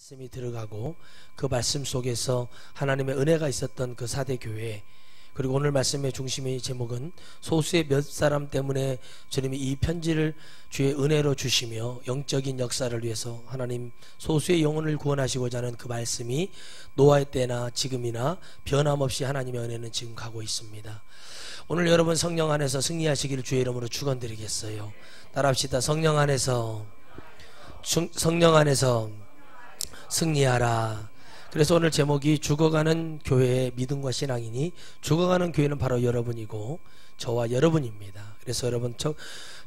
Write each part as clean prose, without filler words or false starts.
말씀이 들어가고 그 말씀 속에서 하나님의 은혜가 있었던 그 사대 교회, 그리고 오늘 말씀의 중심의 제목은 소수의 몇 사람 때문에 주님이 이 편지를 주의 은혜로 주시며 영적인 역사를 위해서 하나님 소수의 영혼을 구원하시고자 하는 그 말씀이 노아의 때나 지금이나 변함없이 하나님의 은혜는 지금 가고 있습니다. 오늘 여러분 성령 안에서 승리하시기를 주의 이름으로 축원드리겠어요. 따라합시다. 성령 안에서 승리하라. 그래서 오늘 제목이 죽어가는 교회의 믿음과 신앙이니, 죽어가는 교회는 바로 여러분이고 저와 여러분입니다. 그래서 여러분,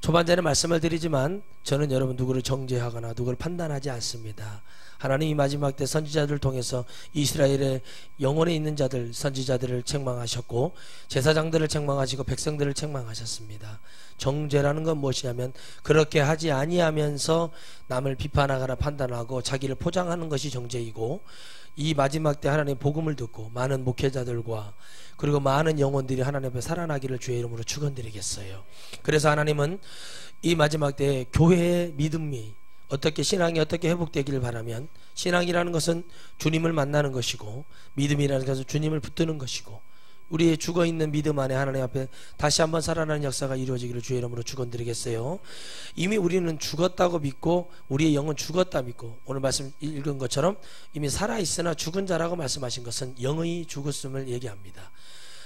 초반전에 말씀을 드리지만 저는 여러분 누구를 정죄하거나 누구를 판단하지 않습니다. 하나님이 마지막 때 선지자들을 통해서 이스라엘의 영혼에 있는 자들, 선지자들을 책망하셨고 제사장들을 책망하시고 백성들을 책망하셨습니다. 정죄라는 건 무엇이냐면 그렇게 하지 아니하면서 남을 비판하거나 판단하고 자기를 포장하는 것이 정죄이고, 이 마지막 때 하나님의 복음을 듣고 많은 목회자들과 그리고 많은 영혼들이 하나님 앞에 살아나기를 주의 이름으로 축원드리겠어요. 그래서 하나님은 이 마지막 때 교회의 믿음이 어떻게, 신앙이 어떻게 회복되기를 바라면, 신앙이라는 것은 주님을 만나는 것이고 믿음이라는 것은 주님을 붙드는 것이고, 우리의 죽어있는 믿음 안에 하나님 앞에 다시 한번 살아나는 역사가 이루어지기를 주의 이름으로 축원드리겠어요. 이미 우리는 죽었다고 믿고 우리의 영은 죽었다 믿고, 오늘 말씀 읽은 것처럼 이미 살아있으나 죽은 자라고 말씀하신 것은 영의 죽었음을 얘기합니다.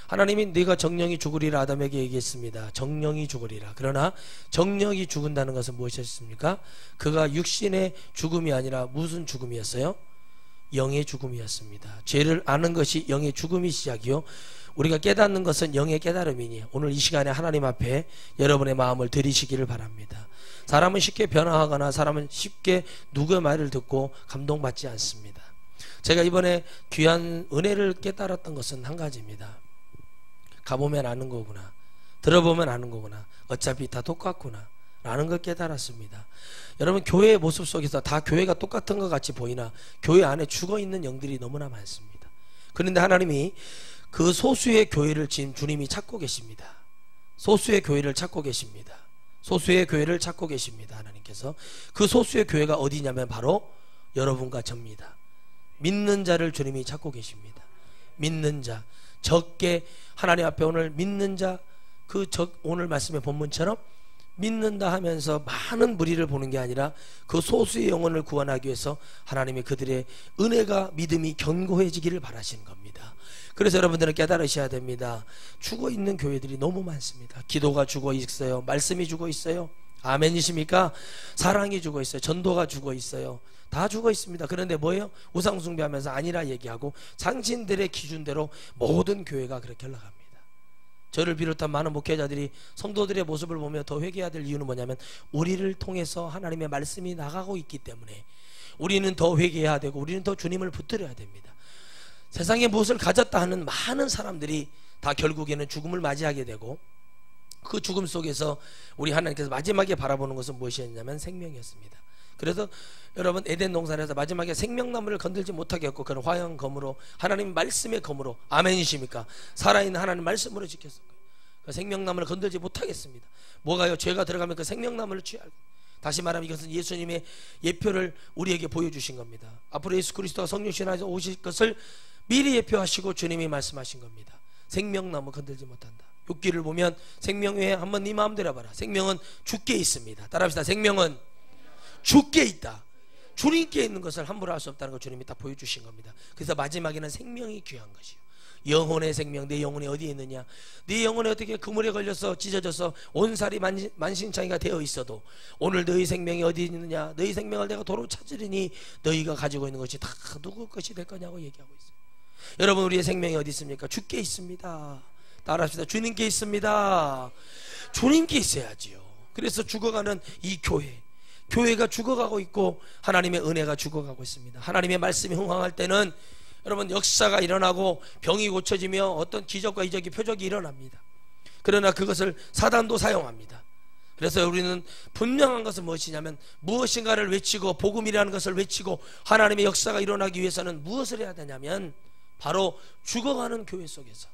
하나님이 네가 정령이 죽으리라 아담에게 얘기했습니다. 정령이 죽으리라. 그러나 정령이 죽은다는 것은 무엇이었습니까? 그가 육신의 죽음이 아니라 무슨 죽음이었어요? 영의 죽음이었습니다. 죄를 아는 것이 영의 죽음이 시작이요, 우리가 깨닫는 것은 영의 깨달음이니 오늘 이 시간에 하나님 앞에 여러분의 마음을 들이시기를 바랍니다. 사람은 쉽게 변화하거나 사람은 쉽게 누구의 말을 듣고 감동받지 않습니다. 제가 이번에 귀한 은혜를 깨달았던 것은 한 가지입니다. 가보면 아는 거구나, 들어보면 아는 거구나, 어차피 다 똑같구나 라는 걸 깨달았습니다. 여러분, 교회의 모습 속에서 다 교회가 똑같은 것 같이 보이나 교회 안에 죽어있는 영들이 너무나 많습니다. 그런데 하나님이 그 소수의 교회를 지금 주님이 찾고 계십니다. 소수의 교회를 찾고 계십니다. 소수의 교회를 찾고 계십니다. 하나님께서 그 소수의 교회가 어디냐면 바로 여러분과 저입니다. 믿는 자를 주님이 찾고 계십니다. 믿는 자, 적게 하나님 앞에 오늘 믿는 자, 오늘 말씀의 본문처럼 믿는다 하면서 많은 무리를 보는 게 아니라 그 소수의 영혼을 구원하기 위해서 하나님이 그들의 은혜가, 믿음이 견고해지기를 바라시는 겁니다. 그래서 여러분들은 깨달으셔야 됩니다. 죽어있는 교회들이 너무 많습니다. 기도가 죽어있어요. 말씀이 죽어있어요. 아멘이십니까? 사랑이 죽어있어요. 전도가 죽어있어요. 다 죽어있습니다. 그런데 뭐예요? 우상숭배하면서 아니라 얘기하고 당신들의 기준대로 모든 교회가 그렇게 흘러갑니다. 저를 비롯한 많은 목회자들이 성도들의 모습을 보며 더 회개해야 될 이유는 뭐냐면 우리를 통해서 하나님의 말씀이 나가고 있기 때문에 우리는 더 회개해야 되고 우리는 더 주님을 붙들어야 됩니다. 세상에 무엇을 가졌다 하는 많은 사람들이 다 결국에는 죽음을 맞이하게 되고, 그 죽음 속에서 우리 하나님께서 마지막에 바라보는 것은 무엇이었냐면 생명이었습니다. 그래서 여러분, 에덴 동산에서 마지막에 생명나무를 건들지 못하게 했고 그런 화형 검으로, 하나님 말씀의 검으로, 아멘이십니까? 살아있는 하나님 말씀으로 지켰어요. 그 생명나무를 건들지 못하겠습니다. 뭐가요? 죄가 들어가면 그 생명나무를 취하고, 다시 말하면 이것은 예수님의 예표를 우리에게 보여주신 겁니다. 앞으로 예수 그리스도가 성령신하에서 오실 것을 미리 예표하시고 주님이 말씀하신 겁니다. 생명나무 건들지 못한다. 욥기를 보면 생명 외에 한번 네 마음대로 해봐라. 생명은 주께 있습니다. 따라합시다. 생명은 주께 있다. 주님께 있는 것을 함부로 할 수 없다는 걸 주님이 딱 보여주신 겁니다. 그래서 마지막에는 생명이 귀한 것이요, 영혼의 생명, 내 영혼이 어디에 있느냐, 네 영혼이 어떻게 그물에 걸려서 찢어져서 온살이 만신창이가 되어 있어도 오늘 너희 생명이 어디 있느냐, 너희 생명을 내가 도로 찾으리니 너희가 가지고 있는 것이 다 누구 것이 될 거냐고 얘기하고 있어요. 여러분, 우리의 생명이 어디 있습니까? 주께 있습니다. 따라합시다. 주님께 있습니다. 주님께 있어야지요. 그래서 죽어가는 이 교회가 죽어가고 있고 하나님의 은혜가 죽어가고 있습니다. 하나님의 말씀이 흥황할 때는 여러분 역사가 일어나고 병이 고쳐지며 어떤 기적과 이적이 표적이 일어납니다. 그러나 그것을 사단도 사용합니다. 그래서 우리는 분명한 것은 무엇이냐면 무엇인가를 외치고 복음이라는 것을 외치고 하나님의 역사가 일어나기 위해서는 무엇을 해야 되냐면 바로 죽어가는 교회 속에서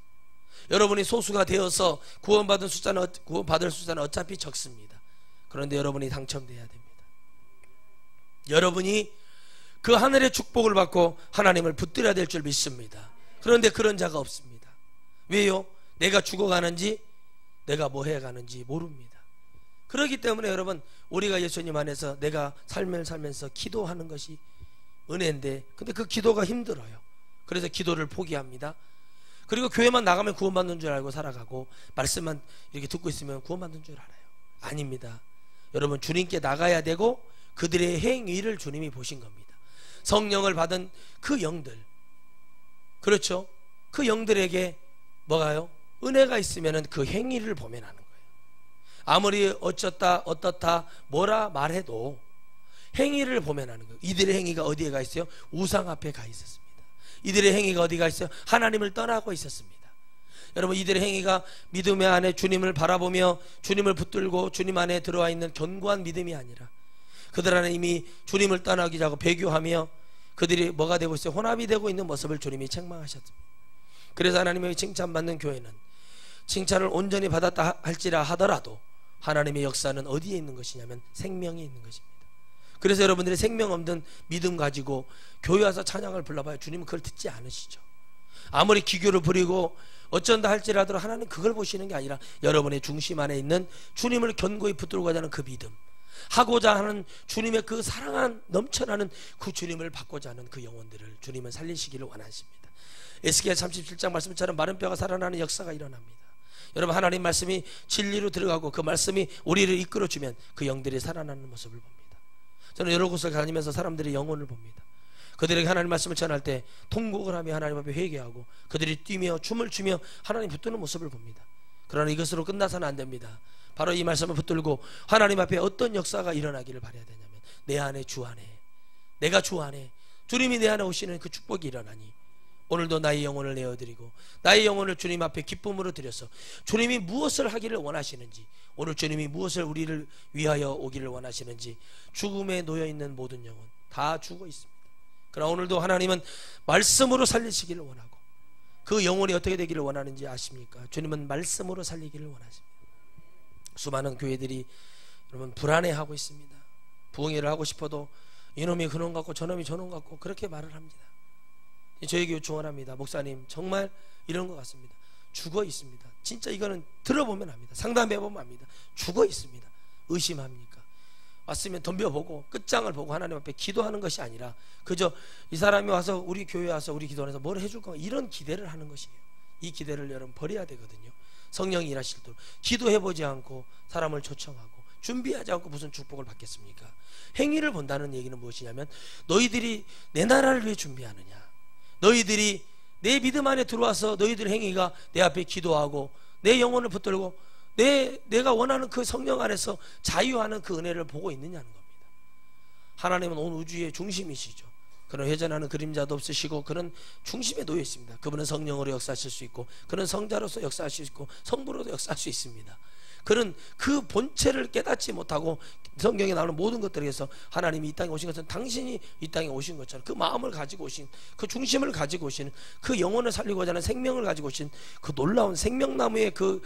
여러분이 소수가 되어서 구원받을 숫자는 어차피 적습니다. 그런데 여러분이 당첨돼야 됩니다. 여러분이 그 하늘의 축복을 받고 하나님을 붙들어야 될 줄 믿습니다. 그런데 그런 자가 없습니다. 왜요? 내가 죽어가는지 내가 뭐 해가는지 모릅니다. 그렇기 때문에 여러분, 우리가 예수님 안에서 내가 삶을 살면서 기도하는 것이 은혜인데, 근데 그 기도가 힘들어요. 그래서 기도를 포기합니다. 그리고 교회만 나가면 구원받는 줄 알고 살아가고, 말씀만 이렇게 듣고 있으면 구원받는 줄 알아요. 아닙니다. 여러분, 주님께 나가야 되고 그들의 행위를 주님이 보신 겁니다. 성령을 받은 그 영들, 그렇죠? 그 영들에게 뭐가요? 은혜가 있으면 그 행위를 보면 하는 거예요. 아무리 어떻다 뭐라 말해도 행위를 보면 하는 거예요. 이들의 행위가 어디에 가 있어요? 우상 앞에 가 있었습니다. 이들의 행위가 어디 가 있어요? 하나님을 떠나고 있었습니다. 여러분, 이들의 행위가 믿음의 안에 주님을 바라보며 주님을 붙들고 주님 안에 들어와 있는 견고한 믿음이 아니라, 그들 안에 이미 주님을 떠나기 자고 배교하며 그들이 뭐가 되고 있어요? 혼합이 되고 있는 모습을 주님이 책망하셨습니다. 그래서 하나님의 칭찬받는 교회는 칭찬을 온전히 받았다 할지라 하더라도 하나님의 역사는 어디에 있는 것이냐면 생명에 있는 것입니다. 그래서 여러분들이 생명 없는 믿음 가지고 교회 와서 찬양을 불러봐요. 주님은 그걸 듣지 않으시죠. 아무리 기교를 부리고 어쩐다 할지라도 하나님 그걸 보시는 게 아니라 여러분의 중심 안에 있는 주님을 견고히 붙들고자 하는 그 믿음, 하고자 하는 주님의 그 사랑한 넘쳐나는 그 주님을 받고자 하는 그 영혼들을 주님은 살리시기를 원하십니다. 에스겔 37장 말씀처럼 마른 뼈가 살아나는 역사가 일어납니다. 여러분, 하나님 말씀이 진리로 들어가고 그 말씀이 우리를 이끌어주면 그 영들이 살아나는 모습을 봅니다. 저는 여러 곳을 다니면서 사람들의 영혼을 봅니다. 그들에게 하나님 말씀을 전할 때 통곡을 하며 하나님 앞에 회개하고 그들이 뛰며 춤을 추며 하나님 붙드는 모습을 봅니다. 그러나 이것으로 끝나서는 안 됩니다. 바로 이 말씀을 붙들고 하나님 앞에 어떤 역사가 일어나기를 바라야 되냐면, 내 안에 주 안에, 내가 주 안에, 주님이 내 안에 오시는 그 축복이 일어나니 오늘도 나의 영혼을 내어드리고 나의 영혼을 주님 앞에 기쁨으로 드려서 주님이 무엇을 하기를 원하시는지, 오늘 주님이 무엇을 우리를 위하여 오기를 원하시는지, 죽음에 놓여있는 모든 영혼 다 죽어 있습니다. 그러나 오늘도 하나님은 말씀으로 살리시기를 원하고, 그 영혼이 어떻게 되기를 원하는지 아십니까? 주님은 말씀으로 살리기를 원하십니다. 수많은 교회들이 여러분 불안해하고 있습니다. 부흥회를 하고 싶어도 이놈이 그놈 같고 저놈이 저놈 같고 그렇게 말을 합니다. 저에게 요청을 합니다. 목사님, 정말 이런 것 같습니다. 죽어 있습니다. 진짜 이거는 들어보면 압니다. 상담해보면 압니다. 죽어 있습니다. 의심합니까? 왔으면 덤벼보고 끝장을 보고 하나님 앞에 기도하는 것이 아니라 그저 이 사람이 와서 우리 교회에 와서 우리 기도원에서 뭘 해줄 건가, 이런 기대를 하는 것이에요. 이 기대를 여러분 버려야 되거든요. 성령이 일하실 때 기도해보지 않고 사람을 초청하고 준비하지 않고 무슨 축복을 받겠습니까? 행위를 본다는 얘기는 무엇이냐면, 너희들이 내 나라를 위해 준비하느냐, 너희들이 내 믿음 안에 들어와서 너희들의 행위가 내 앞에 기도하고 내 영혼을 붙들고 내가 원하는 그 성령 안에서 자유하는 그 은혜를 보고 있느냐는 겁니다. 하나님은 온 우주의 중심이시죠. 그런 회전하는 그림자도 없으시고 그런 중심에 놓여 있습니다. 그분은 성령으로 역사하실 수 있고, 그는 성자로서 역사하실 수 있고, 성부로도 역사할 수 있습니다. 그는 그 본체를 깨닫지 못하고 성경에 나오는 모든 것들에서 하나님이 이 땅에 오신 것은 당신이 이 땅에 오신 것처럼 그 마음을 가지고 오신, 그 중심을 가지고 오신, 그 영혼을 살리고자 하는 생명을 가지고 오신 그 놀라운 생명나무의 그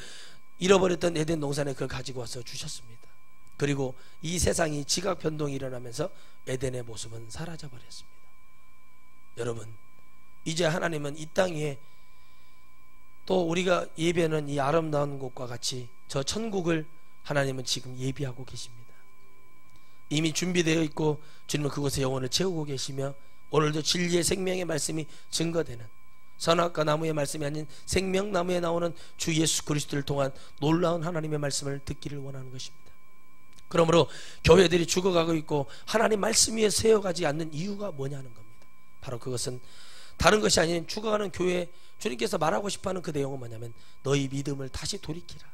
잃어버렸던 에덴 동산에 그걸 가지고 와서 주셨습니다. 그리고 이 세상이 지각 변동이 일어나면서 에덴의 모습은 사라져 버렸습니다. 여러분, 이제 하나님은 이 땅 위에 또 우리가 예배하는 이 아름다운 곳과 같이 저 천국을 하나님은 지금 예비하고 계십니다. 이미 준비되어 있고 주님은 그곳에 영혼을 채우고 계시며, 오늘도 진리의 생명의 말씀이 증거되는, 선악과 나무의 말씀이 아닌 생명나무에 나오는 주 예수 그리스도를 통한 놀라운 하나님의 말씀을 듣기를 원하는 것입니다. 그러므로 교회들이 죽어가고 있고 하나님 말씀 위에 세워가지 않는 이유가 뭐냐는 겁니다. 바로 그것은 다른 것이 아닌 죽어가는 교회, 주님께서 말하고 싶어하는 그 내용은 뭐냐면, 너희 믿음을 다시 돌이키라.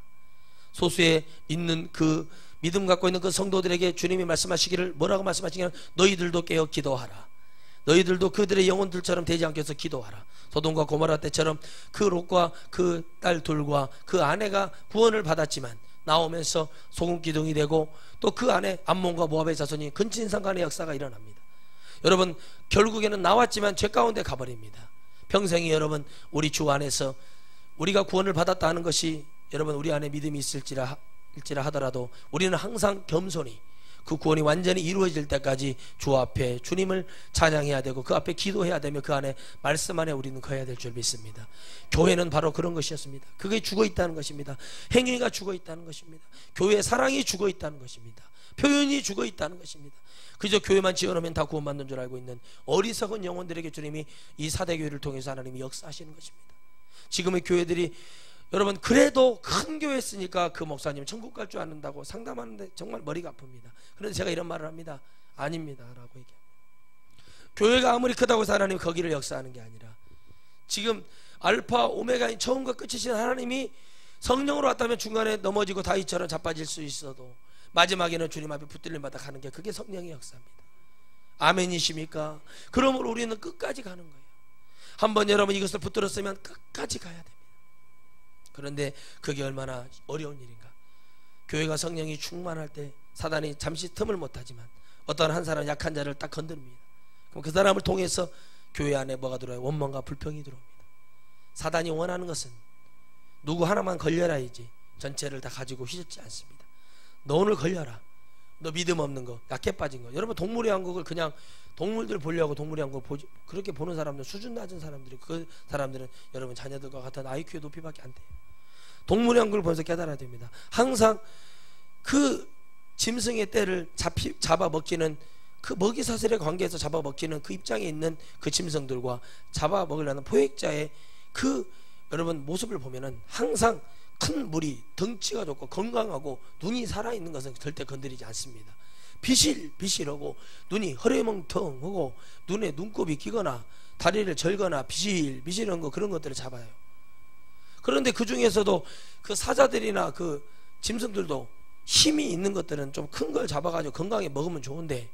소수에 있는 그 믿음 갖고 있는 그 성도들에게 주님이 말씀하시기를, 뭐라고 말씀하시기를, 너희들도 깨어 기도하라. 너희들도 그들의 영혼들처럼 되지 않게 해서 기도하라. 소돔과 고모라 때처럼 그 롯과 그 딸 둘과 그 아내가 구원을 받았지만 나오면서 소금 기둥이 되고, 또 그 안에 암몬과 모압의 자손이 근친상간의 역사가 일어납니다. 여러분, 결국에는 나왔지만 죄 가운데 가버립니다. 평생이 여러분 우리 주 안에서 우리가 구원을 받았다 하는 것이 여러분 우리 안에 믿음이 있을지라 하더라도 우리는 항상 겸손히 그 구원이 완전히 이루어질 때까지 주 앞에 주님을 찬양해야 되고 그 앞에 기도해야 되며 그 안에 말씀 안에 우리는 거해야 될 줄 믿습니다. 교회는 바로 그런 것이었습니다. 그게 죽어 있다는 것입니다. 행위가 죽어 있다는 것입니다. 교회의 사랑이 죽어 있다는 것입니다. 표현이 죽어 있다는 것입니다. 그저 교회만 지어놓으면 다 구원받는 줄 알고 있는 어리석은 영혼들에게 주님이 이 4대 교회를 통해서 하나님이 역사하시는 것입니다. 지금의 교회들이 여러분 그래도 큰 교회 했으니까 그 목사님 천국 갈 줄 아는다고 상담하는데 정말 머리가 아픕니다. 그런데 제가 이런 말을 합니다. 아닙니다 라고 얘기합니다. 교회가 아무리 크다고 해서 하나님이 거기를 역사하는 게 아니라 지금 알파 오메가인 처음과 끝이신 하나님이 성령으로 왔다면 중간에 넘어지고 다윗처럼 자빠질 수 있어도 마지막에는 주님 앞에 붙들림받아 가는 게 그게 성령의 역사입니다. 아멘이십니까? 그러므로 우리는 끝까지 가는 거예요. 한번 여러분 이것을 붙들었으면 끝까지 가야 됩니다. 그런데 그게 얼마나 어려운 일인가. 교회가 성령이 충만할 때 사단이 잠시 틈을 못하지만 어떤 한 사람 약한 자를 딱 건드립니다. 그럼 그 사람을 통해서 교회 안에 뭐가 들어와요? 원망과 불평이 들어옵니다. 사단이 원하는 것은 누구 하나만 걸려라이지 전체를 다 가지고 휘젓지 않습니다. 너 오늘 걸려라. 너 믿음 없는 거, 약해 빠진 거. 여러분 동물의 왕국을 그냥 동물들 보려고 동물의 왕국을 그렇게 보는 사람들, 수준 낮은 사람들이, 그 사람들은 여러분 자녀들과 같은 IQ의 높이밖에 안 돼요. 동물의 왕국을 보면서 깨달아야 됩니다. 항상 그 짐승의 떼를 잡아먹기는 그 먹이 사슬의 관계에서 잡아먹기는 그 입장에 있는 그 짐승들과 잡아먹으려는 포획자의 그 여러분 모습을 보면은 항상 큰 무리, 덩치가 좋고 건강하고 눈이 살아있는 것은 절대 건드리지 않습니다. 비실비실하고 눈이 허리멍텅하고 눈에 눈곱이 끼거나 다리를 절거나 비실비실한 거 그런 것들을 잡아요. 그런데 그 중에서도 그 사자들이나 그 짐승들도 힘이 있는 것들은 좀 큰 걸 잡아가지고 건강하게 먹으면 좋은데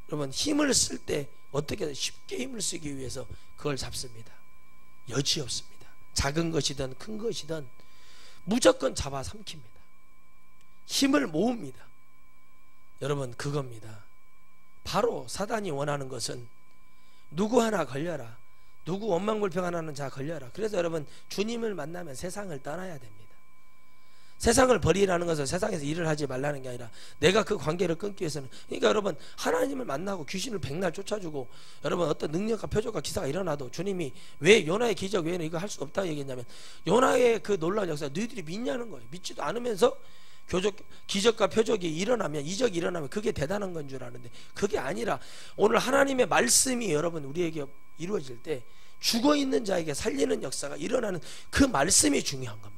여러분 힘을 쓸 때 어떻게 쉽게 힘을 쓰기 위해서 그걸 잡습니다. 여지 없습니다. 작은 것이든 큰 것이든 무조건 잡아 삼킵니다. 힘을 모읍니다. 여러분 그겁니다. 바로 사단이 원하는 것은 누구 하나 걸려라, 누구 원망불평하는 자 걸려라. 그래서 여러분 주님을 만나면 세상을 떠나야 됩니다. 세상을 버리라는 것은 세상에서 일을 하지 말라는 게 아니라 내가 그 관계를 끊기 위해서는, 그러니까 여러분 하나님을 만나고 귀신을 백날 쫓아주고 여러분 어떤 능력과 표적과 기사가 일어나도 주님이 왜 요나의 기적 외에는 이거 할 수 없다고 얘기했냐면 요나의 그 놀라운 역사 너희들이 믿냐는 거예요. 믿지도 않으면서 기적과 표적이 일어나면, 이적이 일어나면 그게 대단한 건 줄 아는데 그게 아니라 오늘 하나님의 말씀이 여러분 우리에게 이루어질 때 죽어있는 자에게 살리는 역사가 일어나는 그 말씀이 중요한 겁니다.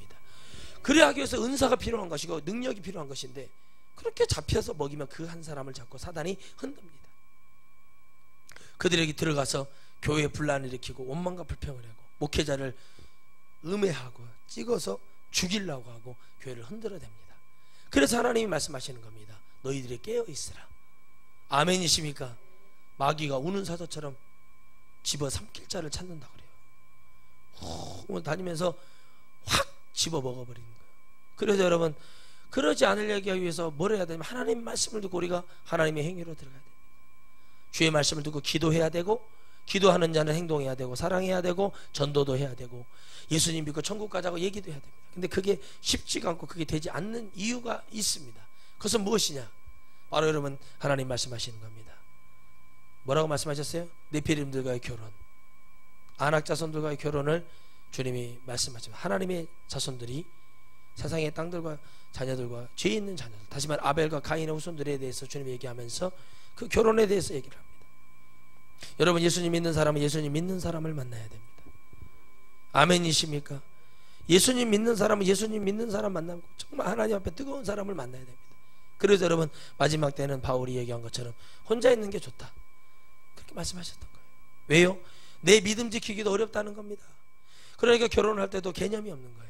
그래야 하기 위해서 은사가 필요한 것이고 능력이 필요한 것인데 그렇게 잡혀서 먹이면 그 한 사람을 잡고 사단이 흔듭니다. 그들에게 들어가서 교회에 분란을 일으키고 원망과 불평을 하고 목회자를 음해하고 찍어서 죽이려고 하고 교회를 흔들어댑니다. 그래서 하나님이 말씀하시는 겁니다. 너희들이 깨어있으라. 아멘이십니까? 마귀가 우는 사자처럼 집어 삼킬 자를 찾는다 그래요. 다니면서 확 집어 먹어버리는 거예요. 그래서 여러분 그러지 않으려기 위해서 뭘 해야 되냐면 하나님의 말씀을 듣고 우리가 하나님의 행위로 들어가야 됩니다. 주의 말씀을 듣고 기도해야 되고, 기도하는 자는 행동해야 되고, 사랑해야 되고, 전도도 해야 되고, 예수님 믿고 천국 가자고 얘기도 해야 됩니다. 근데 그게 쉽지가 않고 그게 되지 않는 이유가 있습니다. 그것은 무엇이냐? 바로 여러분 하나님 말씀하시는 겁니다. 뭐라고 말씀하셨어요? 네피림들과의 결혼, 안악 자손들과의 결혼을 주님이 말씀하죠. 하나님의 자손들이 세상의 땅들과 자녀들과 죄 있는 자녀들, 다시 말해 아벨과 가인의 후손들에 대해서 주님이 얘기하면서 그 결혼에 대해서 얘기를 합니다. 여러분 예수님 믿는 사람은 예수님 믿는 사람을 만나야 됩니다. 아멘이십니까? 예수님 믿는 사람은 예수님 믿는 사람 만나고 정말 하나님 앞에 뜨거운 사람을 만나야 됩니다. 그래서 여러분 마지막 때는 바울이 얘기한 것처럼 혼자 있는 게 좋다 그렇게 말씀하셨던 거예요. 왜요? 내 믿음 지키기도 어렵다는 겁니다. 그러니까 결혼을 할 때도 개념이 없는 거예요.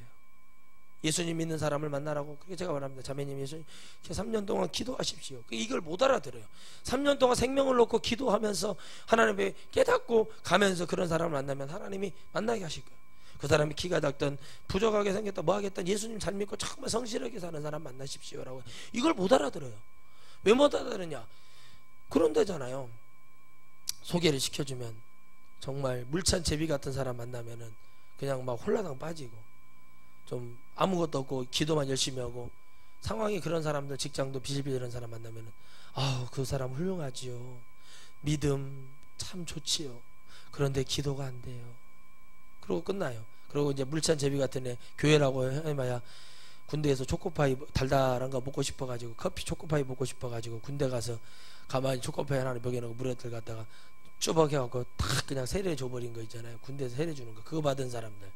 예수님 믿는 사람을 만나라고. 그렇게 제가 말합니다. 자매님 예수님 3년 동안 기도하십시오. 이걸 못 알아들어요. 3년 동안 생명을 놓고 기도하면서 하나님의 깨닫고 가면서 그런 사람을 만나면 하나님이 만나게 하실 거예요. 그 사람이 키가 작든 부족하게 생겼다 뭐 하겠든 예수님 잘 믿고 정말 성실하게 사는 사람 만나십시오라고. 이걸 못 알아들어요. 왜 못 알아들으냐? 그런 데잖아요. 소개를 시켜주면 정말 물찬 제비 같은 사람 만나면은 그냥 막 홀라당 빠지고 좀 아무것도 없고 기도만 열심히 하고 상황이 그런 사람들, 직장도 비실비실한 사람 만나면은 아우 그 사람 훌륭하지요. 믿음 참 좋지요. 그런데 기도가 안 돼요. 그러고 끝나요. 그리고 이제 물찬 제비 같은 애 교회라고 해봐야 군대에서 초코파이 달달한 거 먹고 싶어가지고 커피 초코파이 먹고 싶어가지고 군대 가서 가만히 초코파이 하나를 벽에 넣고 물에 들어갔다가 쭈벅해갖고 탁 그냥 세례줘버린 거 있잖아요. 군대에서 세례주는 거 그거 받은 사람들,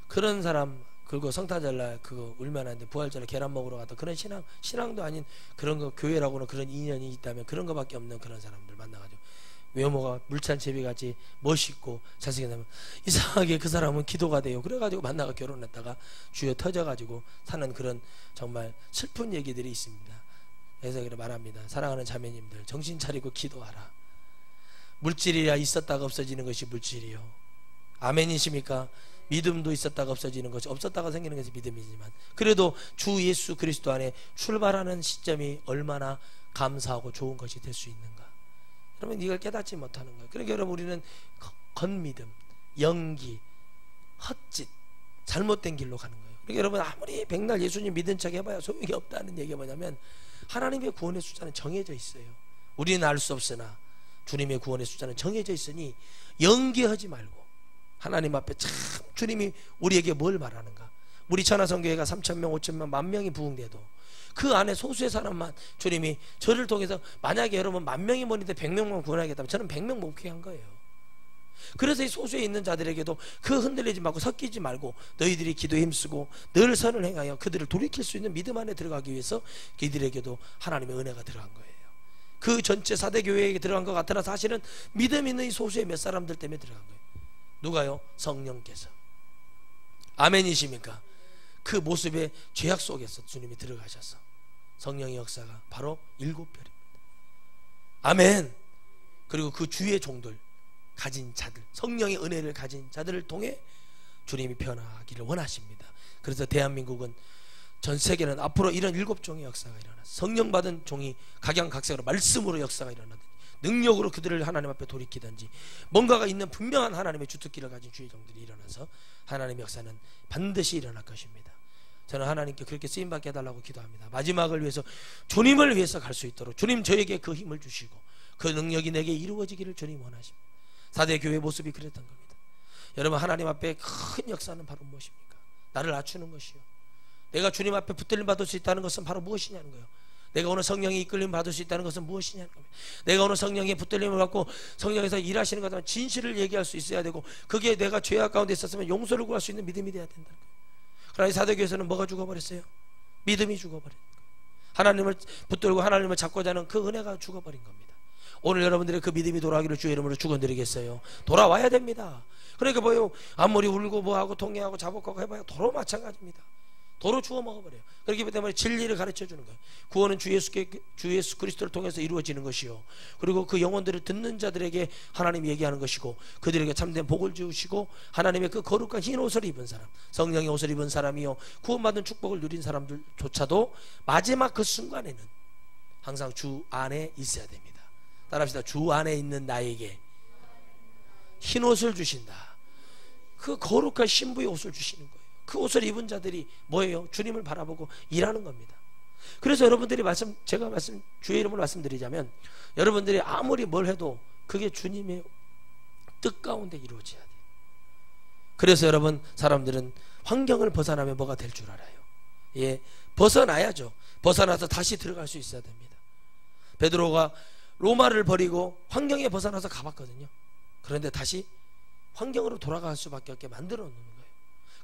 그런 사람, 그리고 성탄절날 그거 울면 안 돼 부활절에 계란 먹으러 갔다 그런 신앙도 아닌 그런 거, 교회라고는 그런 인연이 있다면 그런 거밖에 없는 그런 사람들 만나가지고 외모가 물찬 제비같이 멋있고 잘생겼다면 이상하게 그 사람은 기도가 돼요. 그래가지고 만나가 결혼했다가 주여 터져가지고 사는 그런 정말 슬픈 얘기들이 있습니다. 그래서 그래 말합니다. 사랑하는 자매님들, 정신 차리고 기도하라. 물질이야 있었다가 없어지는 것이 물질이요. 아멘이십니까? 믿음도 있었다가 없어지는 것이, 없었다가 생기는 것이 믿음이지만, 그래도 주 예수 그리스도 안에 출발하는 시점이 얼마나 감사하고 좋은 것이 될 수 있는가. 여러분 이걸 깨닫지 못하는 거예요. 그러니까 여러분 우리는 겉믿음, 연기, 헛짓, 잘못된 길로 가는 거예요. 그러니까 여러분 아무리 백날 예수님 믿은 척 해봐야 소용이 없다는 얘기가 뭐냐면, 하나님의 구원의 숫자는 정해져 있어요. 우리는 알 수 없으나 주님의 구원의 숫자는 정해져 있으니 연기하지 말고 하나님 앞에 참 주님이 우리에게 뭘 말하는가. 우리 천하성교회가 3,000명, 5,000명, 10,000명이 부흥돼도 그 안에 소수의 사람만 주님이 저를 통해서, 만약에 여러분 10,000명이 모이는데 100명만 구원하겠다면 저는 100명 목회한 거예요. 그래서 이 소수에 있는 자들에게도 그 흔들리지 말고 섞이지 말고 너희들이 기도에 힘쓰고 늘 선을 행하여 그들을 돌이킬 수 있는 믿음 안에 들어가기 위해서 그들에게도 하나님의 은혜가 들어간 거예요. 그 전체 4대 교회에게 들어간 것 같으나 사실은 믿음 있는 이 소수의 몇 사람들 때문에 들어간 거예요. 누가요? 성령께서. 아멘이십니까? 그 모습의 죄악 속에서 주님이 들어가셔서 성령의 역사가 바로 7별입니다. 아멘. 그리고 그 주의 종들 가진 자들, 성령의 은혜를 가진 자들을 통해 주님이 변화하기를 원하십니다. 그래서 대한민국은, 전 세계는 앞으로 이런 7종의 역사가 일어나, 성령 받은 종이 각양각색으로 말씀으로 역사가 일어나든지 능력으로 그들을 하나님 앞에 돌이키든지 뭔가가 있는 분명한 하나님의 주특기를 가진 주의 종들이 일어나서 하나님의 역사는 반드시 일어날 것입니다. 저는 하나님께 그렇게 쓰임받게 해달라고 기도합니다. 마지막을 위해서, 주님을 위해서 갈 수 있도록 주님 저에게 그 힘을 주시고 그 능력이 내게 이루어지기를 주님 원하십니다. 4대 교회 모습이 그랬던 겁니다. 여러분 하나님 앞에 큰 역사는 바로 무엇입니까? 나를 낮추는 것이요. 내가 주님 앞에 붙들림 받을 수 있다는 것은 바로 무엇이냐는 거예요. 내가 오늘 성령의 이끌림 받을 수 있다는 것은 무엇이냐는 겁니다. 내가 오늘 성령의 붙들림을 받고 성령에서 일하시는 것은 진실을 얘기할 수 있어야 되고, 그게 내가 죄악 가운데 있었으면 용서를 구할 수 있는 믿음이 돼야 된다는 거예요. 그러나 이 사대교회에서는 뭐가 죽어버렸어요? 믿음이 죽어버린 거예요. 하나님을 붙들고 하나님을 잡고자 하는 그 은혜가 죽어버린 겁니다. 오늘 여러분들의 그 믿음이 돌아가기를 주의 이름으로 축원드리겠어요. 돌아와야 됩니다. 그러니까 뭐요, 아무리 울고 뭐하고 통회하고 자복하고 해봐야 도로 마찬가지입니다. 도로 주워 먹어버려요. 그렇기 때문에 진리를 가르쳐 주는 거예요. 구원은 주 예수 그리스도를 통해서 이루어지는 것이요, 그리고 그 영혼들을 듣는 자들에게 하나님이 얘기하는 것이고, 그들에게 참된 복을 주시고 하나님의 그 거룩한 흰 옷을 입은 사람, 성령의 옷을 입은 사람이요, 구원받은 축복을 누린 사람들조차도 마지막 그 순간에는 항상 주 안에 있어야 됩니다. 따라합시다. 주 안에 있는 나에게 흰 옷을 주신다. 그 거룩한 신부의 옷을 주시는 거예요. 그 옷을 입은 자들이 뭐예요? 주님을 바라보고 일하는 겁니다. 그래서 여러분들이 제가 주의 이름으로 말씀드리자면, 여러분들이 아무리 뭘 해도 그게 주님의 뜻 가운데 이루어져야 돼요. 그래서 여러분, 사람들은 환경을 벗어나면 뭐가 될 줄 알아요. 예, 벗어나야죠. 벗어나서 다시 들어갈 수 있어야 됩니다. 베드로가 로마를 버리고 환경에 벗어나서 가봤거든요. 그런데 다시 환경으로 돌아갈 수밖에 없게 만들어 놓는 거예요.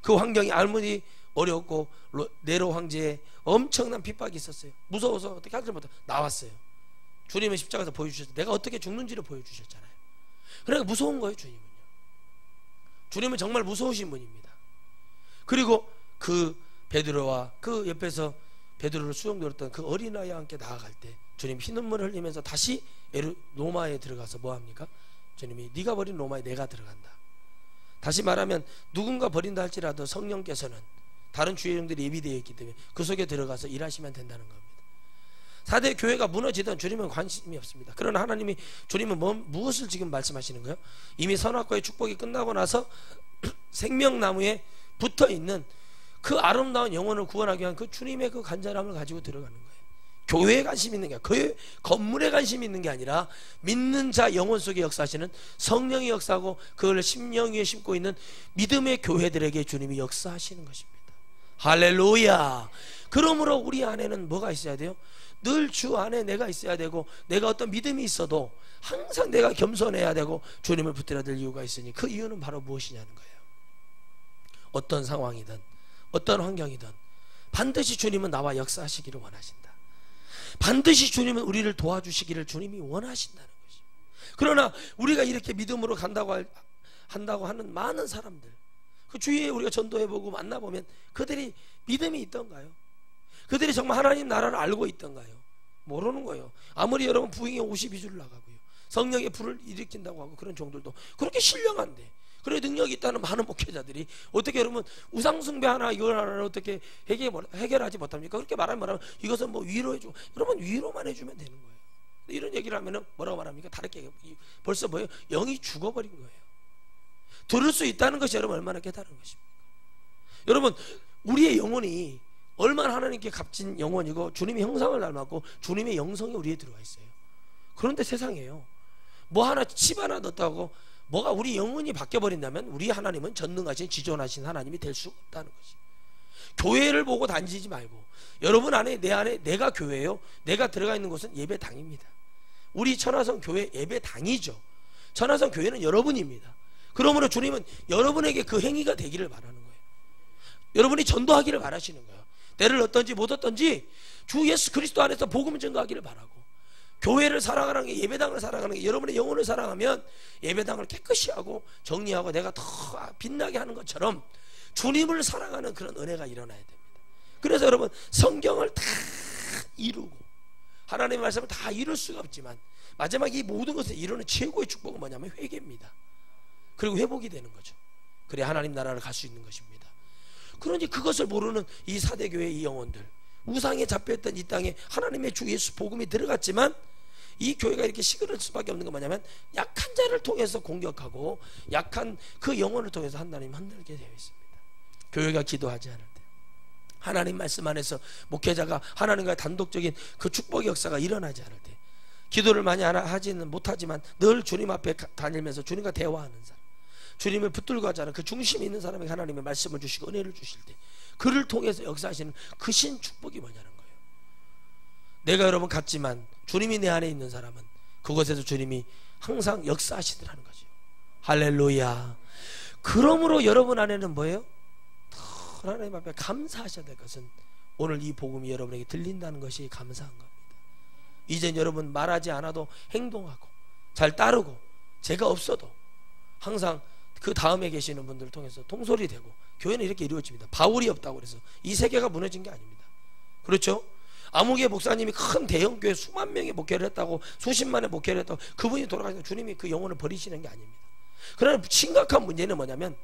그 환경이 아무리 어렵고 네로 황제의 엄청난 핍박이 있었어요. 무서워서 어떻게 하지 못하고 나왔어요. 주님의 십자가에서 보여주셨어요. 내가 어떻게 죽는지를 보여주셨잖아요. 그러니까 무서운 거예요. 주님은 정말 무서우신 분입니다. 그리고 그 베드로와 그 옆에서 베드로를 수용되었던 그 어린아이와 함께 나아갈 때 주님 피눈물을 흘리면서 다시 로마에 들어가서 뭐합니까? 주님이 네가 버린 로마에 내가 들어간다. 다시 말하면 누군가 버린다 할지라도 성령께서는 다른 주의 종들이 예비되어 있기 때문에 그 속에 들어가서 일하시면 된다는 겁니다. 4대 교회가 무너지던 주님은 관심이 없습니다. 그러나 하나님이, 주님은 무엇을 지금 말씀하시는 거예요? 이미 선악과의 축복이 끝나고 나서 생명나무에 붙어있는 그 아름다운 영혼을 구원하기 위한 그 주님의 그 간절함을 가지고 들어가는 거예요. 교회에 관심 있는 게 아니라 건물에 관심 있는 게 아니라 믿는 자 영혼 속에 역사하시는 성령이 역사하고 그걸 심령 위에 심고 있는 믿음의 교회들에게 주님이 역사하시는 것입니다. 할렐루야. 그러므로 우리 안에는 뭐가 있어야 돼요? 늘 주 안에 내가 있어야 되고, 내가 어떤 믿음이 있어도 항상 내가 겸손해야 되고 주님을 붙들어야 될 이유가 있으니, 그 이유는 바로 무엇이냐는 거예요. 어떤 상황이든 어떤 환경이든 반드시 주님은 나와 역사하시기를 원하신다. 반드시 주님은 우리를 도와주시기를 주님이 원하신다는 것입니다. 그러나 우리가 이렇게 믿음으로 한다고 하는 많은 사람들, 그 주위에 우리가 전도해보고 만나보면 그들이 믿음이 있던가요? 그들이 정말 하나님 나라를 알고 있던가요? 모르는 거예요. 아무리 여러분 부흥에 52줄 나가고요, 성령의 불을 일으킨다고 하고 그런 종들도 그렇게 신령한데, 그래 능력이 있다는 많은 목회자들이 어떻게 여러분 우상숭배 하나 이걸 하나 어떻게 해결하지 못합니까? 그렇게 말하면 이것은 뭐 위로해주고, 여러분 위로만 해주면 되는 거예요. 이런 얘기를 하면은 뭐라고 말합니까? 다르게 벌써 뭐예요? 영이 죽어버린 거예요. 들을 수 있다는 것이 여러분 얼마나 깨달은 것입니까? 여러분 우리의 영혼이 얼마나 하나님께 값진 영혼이고 주님의 형상을 닮았고 주님의 영성이 우리에 들어와 있어요. 그런데 세상에요, 뭐 하나 칩 하나 넣었다고 뭐가 우리 영혼이 바뀌어버린다면 우리 하나님은 전능하신 지존하신 하나님이 될 수가 없다는 것이. 교회를 보고 다니지 말고, 여러분 안에 내 안에 내가 교회예요. 내가 들어가 있는 곳은 예배당입니다. 우리 천하성 교회 예배당이죠. 천하성 교회는 여러분입니다. 그러므로 주님은 여러분에게 그 행위가 되기를 바라는 거예요. 여러분이 전도하기를 바라시는 거예요. 때를 얻든지 못 얻든지 주 예수 그리스도 안에서 복음을 전가하기를 바라고, 교회를 사랑하는 게, 예배당을 사랑하는 게, 여러분의 영혼을 사랑하면 예배당을 깨끗이 하고 정리하고 내가 더 빛나게 하는 것처럼 주님을 사랑하는 그런 은혜가 일어나야 됩니다. 그래서 여러분 성경을 다 이루고 하나님의 말씀을 다 이룰 수가 없지만 마지막 이 모든 것을 이루는 최고의 축복은 뭐냐면 회개입니다. 그리고 회복이 되는 거죠. 그래 하나님 나라를 갈 수 있는 것입니다. 그러니 그것을 모르는 이 사대교회의 이 영혼들, 우상에 잡혀있던 이 땅에 하나님의 주 예수 복음이 들어갔지만 이 교회가 이렇게 시그럴 수밖에 없는 건 뭐냐면 약한 자를 통해서 공격하고 약한 그 영혼을 통해서 하나님 흔들게 되어 있습니다. 교회가 기도하지 않을 때, 하나님 말씀 안에서 목회자가 하나님과의 단독적인 그 축복의 역사가 일어나지 않을 때, 기도를 많이 하지는 못하지만 늘 주님 앞에 다니면서 주님과 대화하는 사람, 주님을 붙들고 하지 않은 그 중심이 있는 사람에게 하나님의 말씀을 주시고 은혜를 주실 때 그를 통해서 역사하시는 그 신 축복이 뭐냐는 거예요. 내가 여러분 같지만 주님이 내 안에 있는 사람은 그곳에서 주님이 항상 역사하시더라는 거죠. 할렐루야. 그러므로 여러분 안에는 뭐예요? 하나님 앞에 감사하셔야 될 것은 오늘 이 복음이 여러분에게 들린다는 것이 감사한 겁니다. 이젠 여러분 말하지 않아도 행동하고 잘 따르고, 제가 없어도 항상 그 다음에 계시는 분들을 통해서 통솔이 되고, 교회는 이렇게 이루어집니다. 바울이 없다고 그래서 이 세계가 무너진 게 아닙니다. 그렇죠? 아무개 목사님이 큰 대형교회 수만 명의 목회를 했다고, 수십만의 목회를 했다고 그분이 돌아가시면 주님이 그 영혼을 버리시는 게 아닙니다. 그러나 심각한 문제는 뭐냐면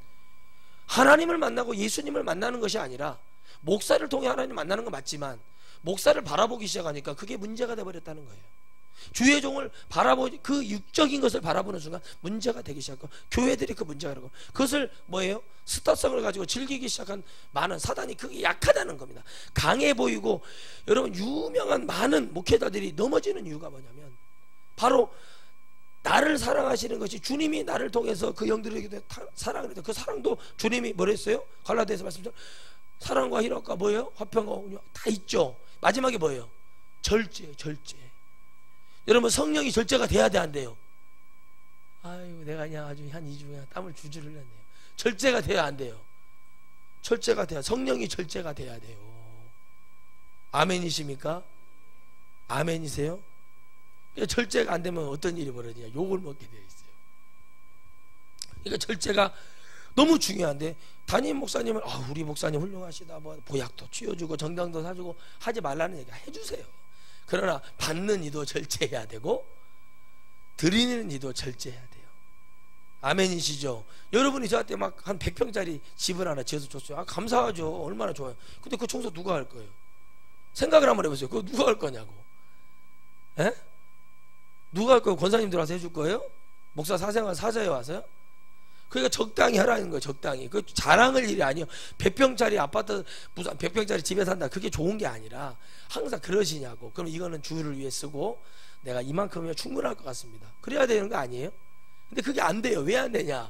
하나님을 만나고 예수님을 만나는 것이 아니라 목사를 통해 하나님 만나는 건 맞지만 목사를 바라보기 시작하니까 그게 문제가 되어버렸다는 거예요. 주의 종을 그 육적인 것을 바라보는 순간 문제가 되기 시작하고, 교회들이 그 문제가 되고, 그것을 뭐예요? 스타성을 가지고 즐기기 시작한 많은 사단이 그게 약하다는 겁니다. 강해 보이고, 여러분 유명한 많은 목회자들이 넘어지는 이유가 뭐냐면 바로 나를 사랑하시는 것이, 주님이 나를 통해서 그 영들에게 사랑을 했다. 그 사랑도 주님이 뭐랬어요? 갈라디아서 말씀처럼 사랑과 희락과 뭐예요? 화평과 온유와 다 있죠. 마지막에 뭐예요? 절제. 여러분 성령이 절제가 돼야 돼, 안 돼요? 아이고 내가 그냥 아주 한 2주 그냥 땀을 줄줄 흘렸네요. 절제가 돼야 안 돼요? 절제가 돼야, 성령이 절제가 돼야 돼요. 아멘이십니까? 아멘이세요? 절제가 안 되면 어떤 일이 벌어지냐? 욕을 먹게 되어 있어요. 그러니까 절제가 너무 중요한데, 담임 목사님은 우리 목사님 훌륭하시다, 뭐 보약도 치워주고 정당도 사주고 하지 말라는 얘기 해주세요. 그러나 받는 이도 절제해야 되고 드리는 이도 절제해야 돼요. 아멘이시죠? 여러분이 저한테 막 한 100평짜리 집을 하나 지어서 줬어요. 감사하죠. 얼마나 좋아요. 근데 그 청소 누가 할 거예요? 생각을 한번 해보세요. 그거 누가 할 거냐고. 에? 누가 할 거예요? 권사님들 와서 해줄 거예요? 목사 사생활 사자에 와서요? 그러니까 적당히 하라는 거예요. 적당히. 그 자랑할 일이 아니에요. 100평짜리 아파트, 무슨 100평짜리 집에 산다, 그게 좋은 게 아니라 항상 그러시냐고. 그럼 이거는 주를 위해 쓰고 내가 이만큼이면 충분할 것 같습니다. 그래야 되는 거 아니에요? 근데 그게 안 돼요. 왜 안 되냐?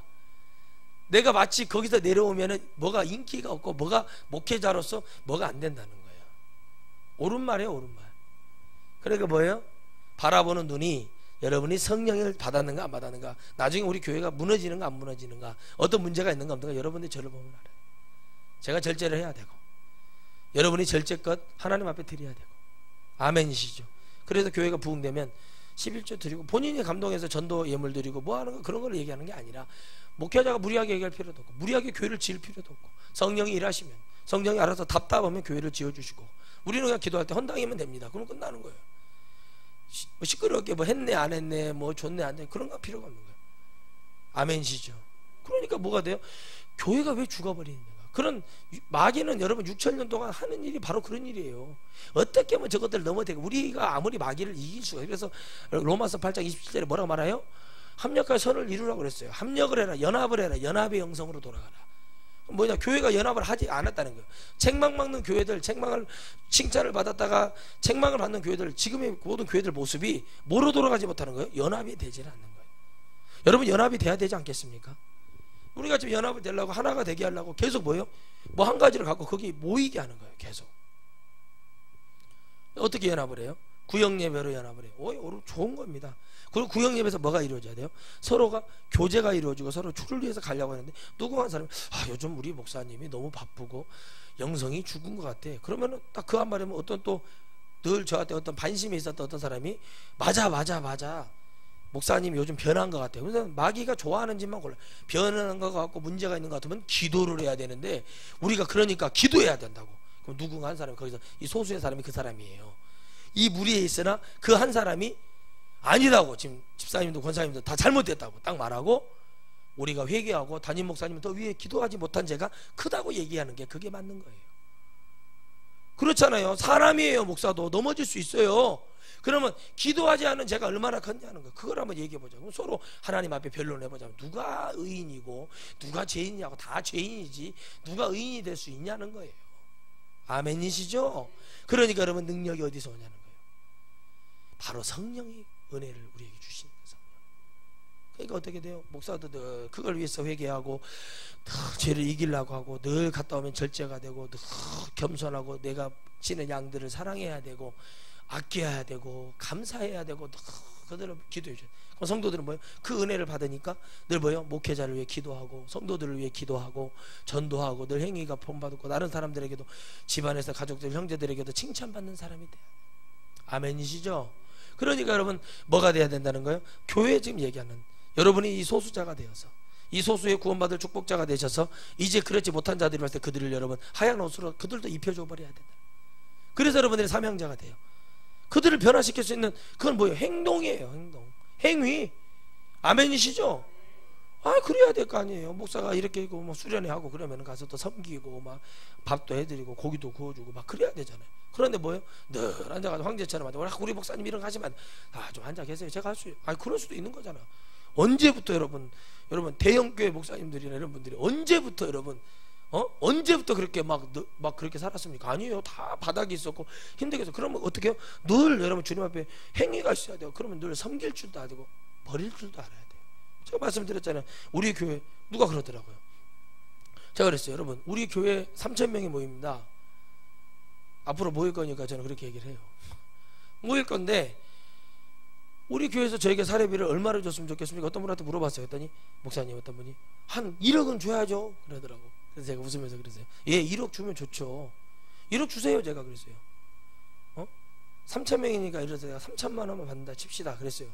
내가 마치 거기서 내려오면은 뭐가 인기가 없고 뭐가 목회자로서 뭐가 안 된다는 거예요. 옳은 말이에요, 옳은 말. 그러니까 뭐예요? 바라보는 눈이 여러분이 성령을 받았는가 안 받았는가, 나중에 우리 교회가 무너지는가 안 무너지는가, 어떤 문제가 있는가 없는가, 여러분들이 저를 보면 알아요. 제가 절제를 해야 되고 여러분이 절제껏 하나님 앞에 드려야 되고. 아멘이시죠? 그래서 교회가 부흥되면 11조 드리고 본인이 감동해서 전도 예물 드리고 뭐 하는 거, 그런 걸 얘기하는 게 아니라 목회자가 무리하게 얘기할 필요도 없고 무리하게 교회를 지을 필요도 없고, 성령이 일하시면 성령이 알아서 답답하면 교회를 지어주시고, 우리는 그냥 기도할 때 헌당이면 됩니다. 그럼 끝나는 거예요. 시끄럽게 뭐 했네 안 했네 뭐 좋네 안 돼, 그런 거 필요가 없는 거예요. 아멘이시죠? 그러니까 뭐가 돼요? 교회가 왜 죽어버리느냐. 그런 마귀는 여러분 6,000년 동안 하는 일이 바로 그런 일이에요. 어떻게 하면 저것들을 넘어대고, 우리가 아무리 마귀를 이길 수가. 그래서 로마서 8장 27절에 뭐라고 말해요? 합력할 선을 이루라고 그랬어요. 합력을 해라, 연합을 해라, 연합의 영성으로 돌아가라. 뭐냐, 교회가 연합을 하지 않았다는 거예요. 책망 받는 교회들, 칭찬을 받았다가 책망을 받는 교회들, 지금의 모든 교회들 모습이 뭐로 돌아가지 못하는 거예요? 연합이 되지는 않는 거예요. 여러분, 연합이 돼야 되지 않겠습니까? 우리가 지금 연합을 되려고, 하나가 되게 하려고 계속 뭐예요? 뭐 한 가지를 갖고 거기 모이게 하는 거예요. 계속. 어떻게 연합을 해요? 구역예배로 연합을 해요. 오, 좋은 겁니다. 그리고 구역예배에서 뭐가 이루어져야 돼요? 서로가 교제가 이루어지고 서로 주를 위해서 가려고 하는데, 누구 한 사람이 요즘 우리 목사님이 너무 바쁘고 영성이 죽은 것 같아. 그러면은 딱 그 한 말이면 어떤 또 늘 저한테 어떤 반심이 있었던 어떤 사람이 맞아 목사님 요즘 변한 것 같아요. 그래서 마귀가 좋아하는 짓만 골라. 변한 것 같고 문제가 있는 것 같으면 기도를 해야 되는데, 우리가 그러니까 기도해야 된다고. 그럼 누군가 한 사람이, 거기서 이 소수의 사람이 그 사람이에요. 이 무리에 있으나 그 한 사람이 아니라고, 지금 집사님도 권사님도 다 잘못됐다고 딱 말하고, 우리가 회개하고 담임 목사님은 더 위에 기도하지 못한 죄가 크다고 얘기하는 게, 그게 맞는 거예요. 그렇잖아요. 사람이에요. 목사도 넘어질 수 있어요. 그러면 기도하지 않은 죄가 얼마나 컸냐는 거, 그걸 한번 얘기해 보자. 그럼 서로 하나님 앞에 변론해 보자면, 누가 의인이고 누가 죄인이냐고. 다 죄인이지 누가 의인이 될 수 있냐는 거예요. 아멘이시죠? 그러니까 여러분, 능력이 어디서 오냐는 거예요. 바로 성령이 은혜를 우리에게 주시는 거예요. 그러니까 어떻게 돼요? 목사도 그걸 위해서 회개하고 죄를 이기려고 하고, 늘 갔다 오면 절제가 되고, 늘 겸손하고, 내가 지는 양들을 사랑해야 되고, 아껴야 되고, 감사해야 되고, 그들을 기도해 줘요. 그럼 성도들은 뭐예요? 그 은혜를 받으니까 늘 뭐예요? 목회자를 위해 기도하고, 성도들을 위해 기도하고, 전도하고, 늘 행위가 본받고, 다른 사람들에게도, 집안에서 가족들, 형제들에게도 칭찬받는 사람이 돼요. 아멘이시죠? 그러니까 여러분, 뭐가 돼야 된다는 거예요? 교회 지금 얘기하는, 여러분이 이 소수자가 되어서, 이 소수의 구원받을 축복자가 되셔서, 이제 그렇지 못한 자들이 왔을 때 그들을 여러분 하얀 옷으로 그들도 입혀줘 버려야 된다. 그래서 여러분들이 사명자가 돼요. 그들을 변화시킬 수 있는, 그건 뭐예요? 행동이에요. 행동, 행위. 아멘이시죠? 그래야 될 거 아니에요. 목사가 이렇게 있고 뭐 수련회 하고 그러면 가서 또 섬기고 막 밥도 해드리고 고기도 구워주고 막 그래야 되잖아요. 그런데 뭐예요? 늘 앉아가지고 황제처럼 앉아, 우리 목사님 이런 거 하시면 좀 앉아 계세요, 제가 할 수 있어요. 그럴 수도 있는 거잖아. 언제부터 여러분 대형교회 목사님들이나 이런 분들이 언제부터 여러분 언제부터 그렇게 막 그렇게 살았습니까? 아니에요. 다 바닥이 있었고 힘들게 해서. 그러면 어떻게 해요? 늘 여러분 주님 앞에 행위가 있어야 돼요. 그러면 늘 섬길 줄도 알고 버릴 줄도 알아야 돼요. 제가 말씀드렸잖아요. 우리 교회 누가 그러더라고요. 제가 그랬어요. 여러분, 우리 교회 3,000명이 모입니다. 앞으로 모일 거니까 저는 그렇게 얘기를 해요. 모일 건데 우리 교회에서 저에게 사례비를 얼마를 줬으면 좋겠습니까? 어떤 분한테 물어봤어요. 했더니 목사님, 어떤 분이 한 1억은 줘야죠 그러더라고. 그래서 제가 웃으면서 그랬어요. 예, 1억 주면 좋죠. 1억 주세요. 제가 그랬어요. 3,000명이니까 이래서 내가 3,000만 원만 받는다 칩시다 그랬어요.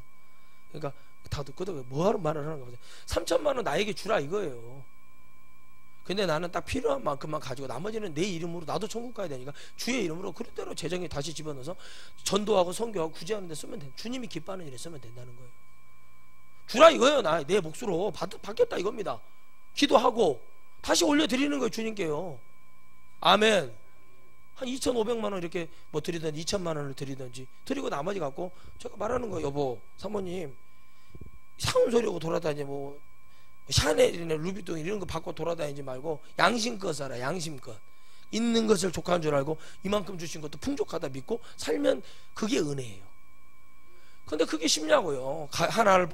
그러니까 다 듣거든. 뭐하러 말을 하는가 보세요. 3,000만 원 나에게 주라 이거예요. 근데 나는 딱 필요한 만큼만 가지고 나머지는 내 이름으로, 나도 천국 가야 되니까 주의 이름으로 그대로 재정에 다시 집어넣어서 전도하고 선교하고 구제하는 데 쓰면 돼. 주님이 기뻐하는 일에 쓰면 된다는 거예요. 주라 이거예요. 내 몫으로 받겠다 이겁니다. 기도하고 다시 올려드리는 거예요, 주님께요. 아멘. 한 2,500만 원 이렇게 뭐 드리든지 2,000만 원을 드리든지 드리고 나머지 갖고 제가 말하는 거예요. 여보, 사모님 이상한 소리하고 돌아다니 뭐 샤넬이나 루비통 이런 거 받고 돌아다니지 말고 양심껏 살아. 양심껏 있는 것을 족한 줄 알고 이만큼 주신 것도 풍족하다 믿고 살면 그게 은혜예요. 근데 그게 쉽냐고요. 하나를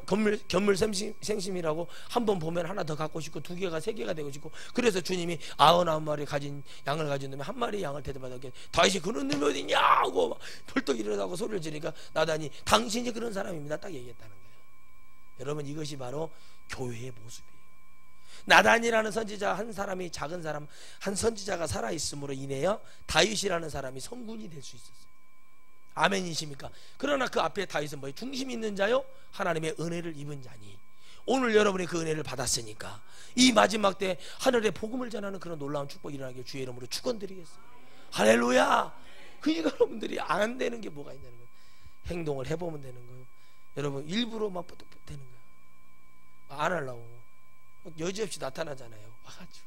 견물생심이라고 한 번 보면 하나 더 갖고 싶고 2개가 3개가 되고 싶고, 그래서 주님이 99마리 가진 양을 가진 놈이 한 마리 양을 대접하게 다윗이 그런 놈이 어디냐 하고 막 벌떡 일어나고 소리를 지르니까 나단이 당신이 그런 사람입니다 딱 얘기했다는 거예요. 여러분, 이것이 바로 교회의 모습이에요. 나단이라는 선지자 한 사람이, 작은 사람 한 선지자가 살아있음으로 인해여 다윗이라는 사람이 성군이 될 수 있었어요. 아멘이십니까? 그러나 그 앞에 다윗은 뭐예요? 중심 있는 자요, 하나님의 은혜를 입은 자니. 오늘 여러분이 그 은혜를 받았으니까 이 마지막 때 하늘에 복음을 전하는 그런 놀라운 축복이 일어나길 주의 이름으로 축원드리겠어요. 할렐루야. 그러니까 여러분들이 안 되는 게 뭐가 있냐는 거예요. 행동을 해보면 되는 거예요. 여러분, 일부러 막 되는 거예요. 안 하려고 여지없이 나타나잖아요. 와가지고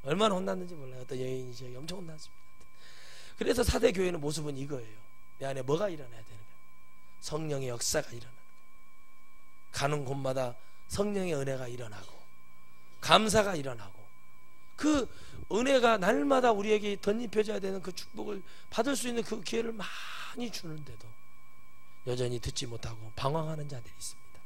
얼마나 혼났는지 몰라요. 어떤 여인이 엄청 혼났습니다. 그래서 사대 교회의 모습은 이거예요. 내 안에 뭐가 일어나야 되는 거예요? 성령의 역사가 일어나는 거예요. 가는 곳마다 성령의 은혜가 일어나고 감사가 일어나고, 그 은혜가 날마다 우리에게 덧입혀져야 되는 그 축복을 받을 수 있는 그 기회를 많이 주는데도 여전히 듣지 못하고 방황하는 자들이 있습니다.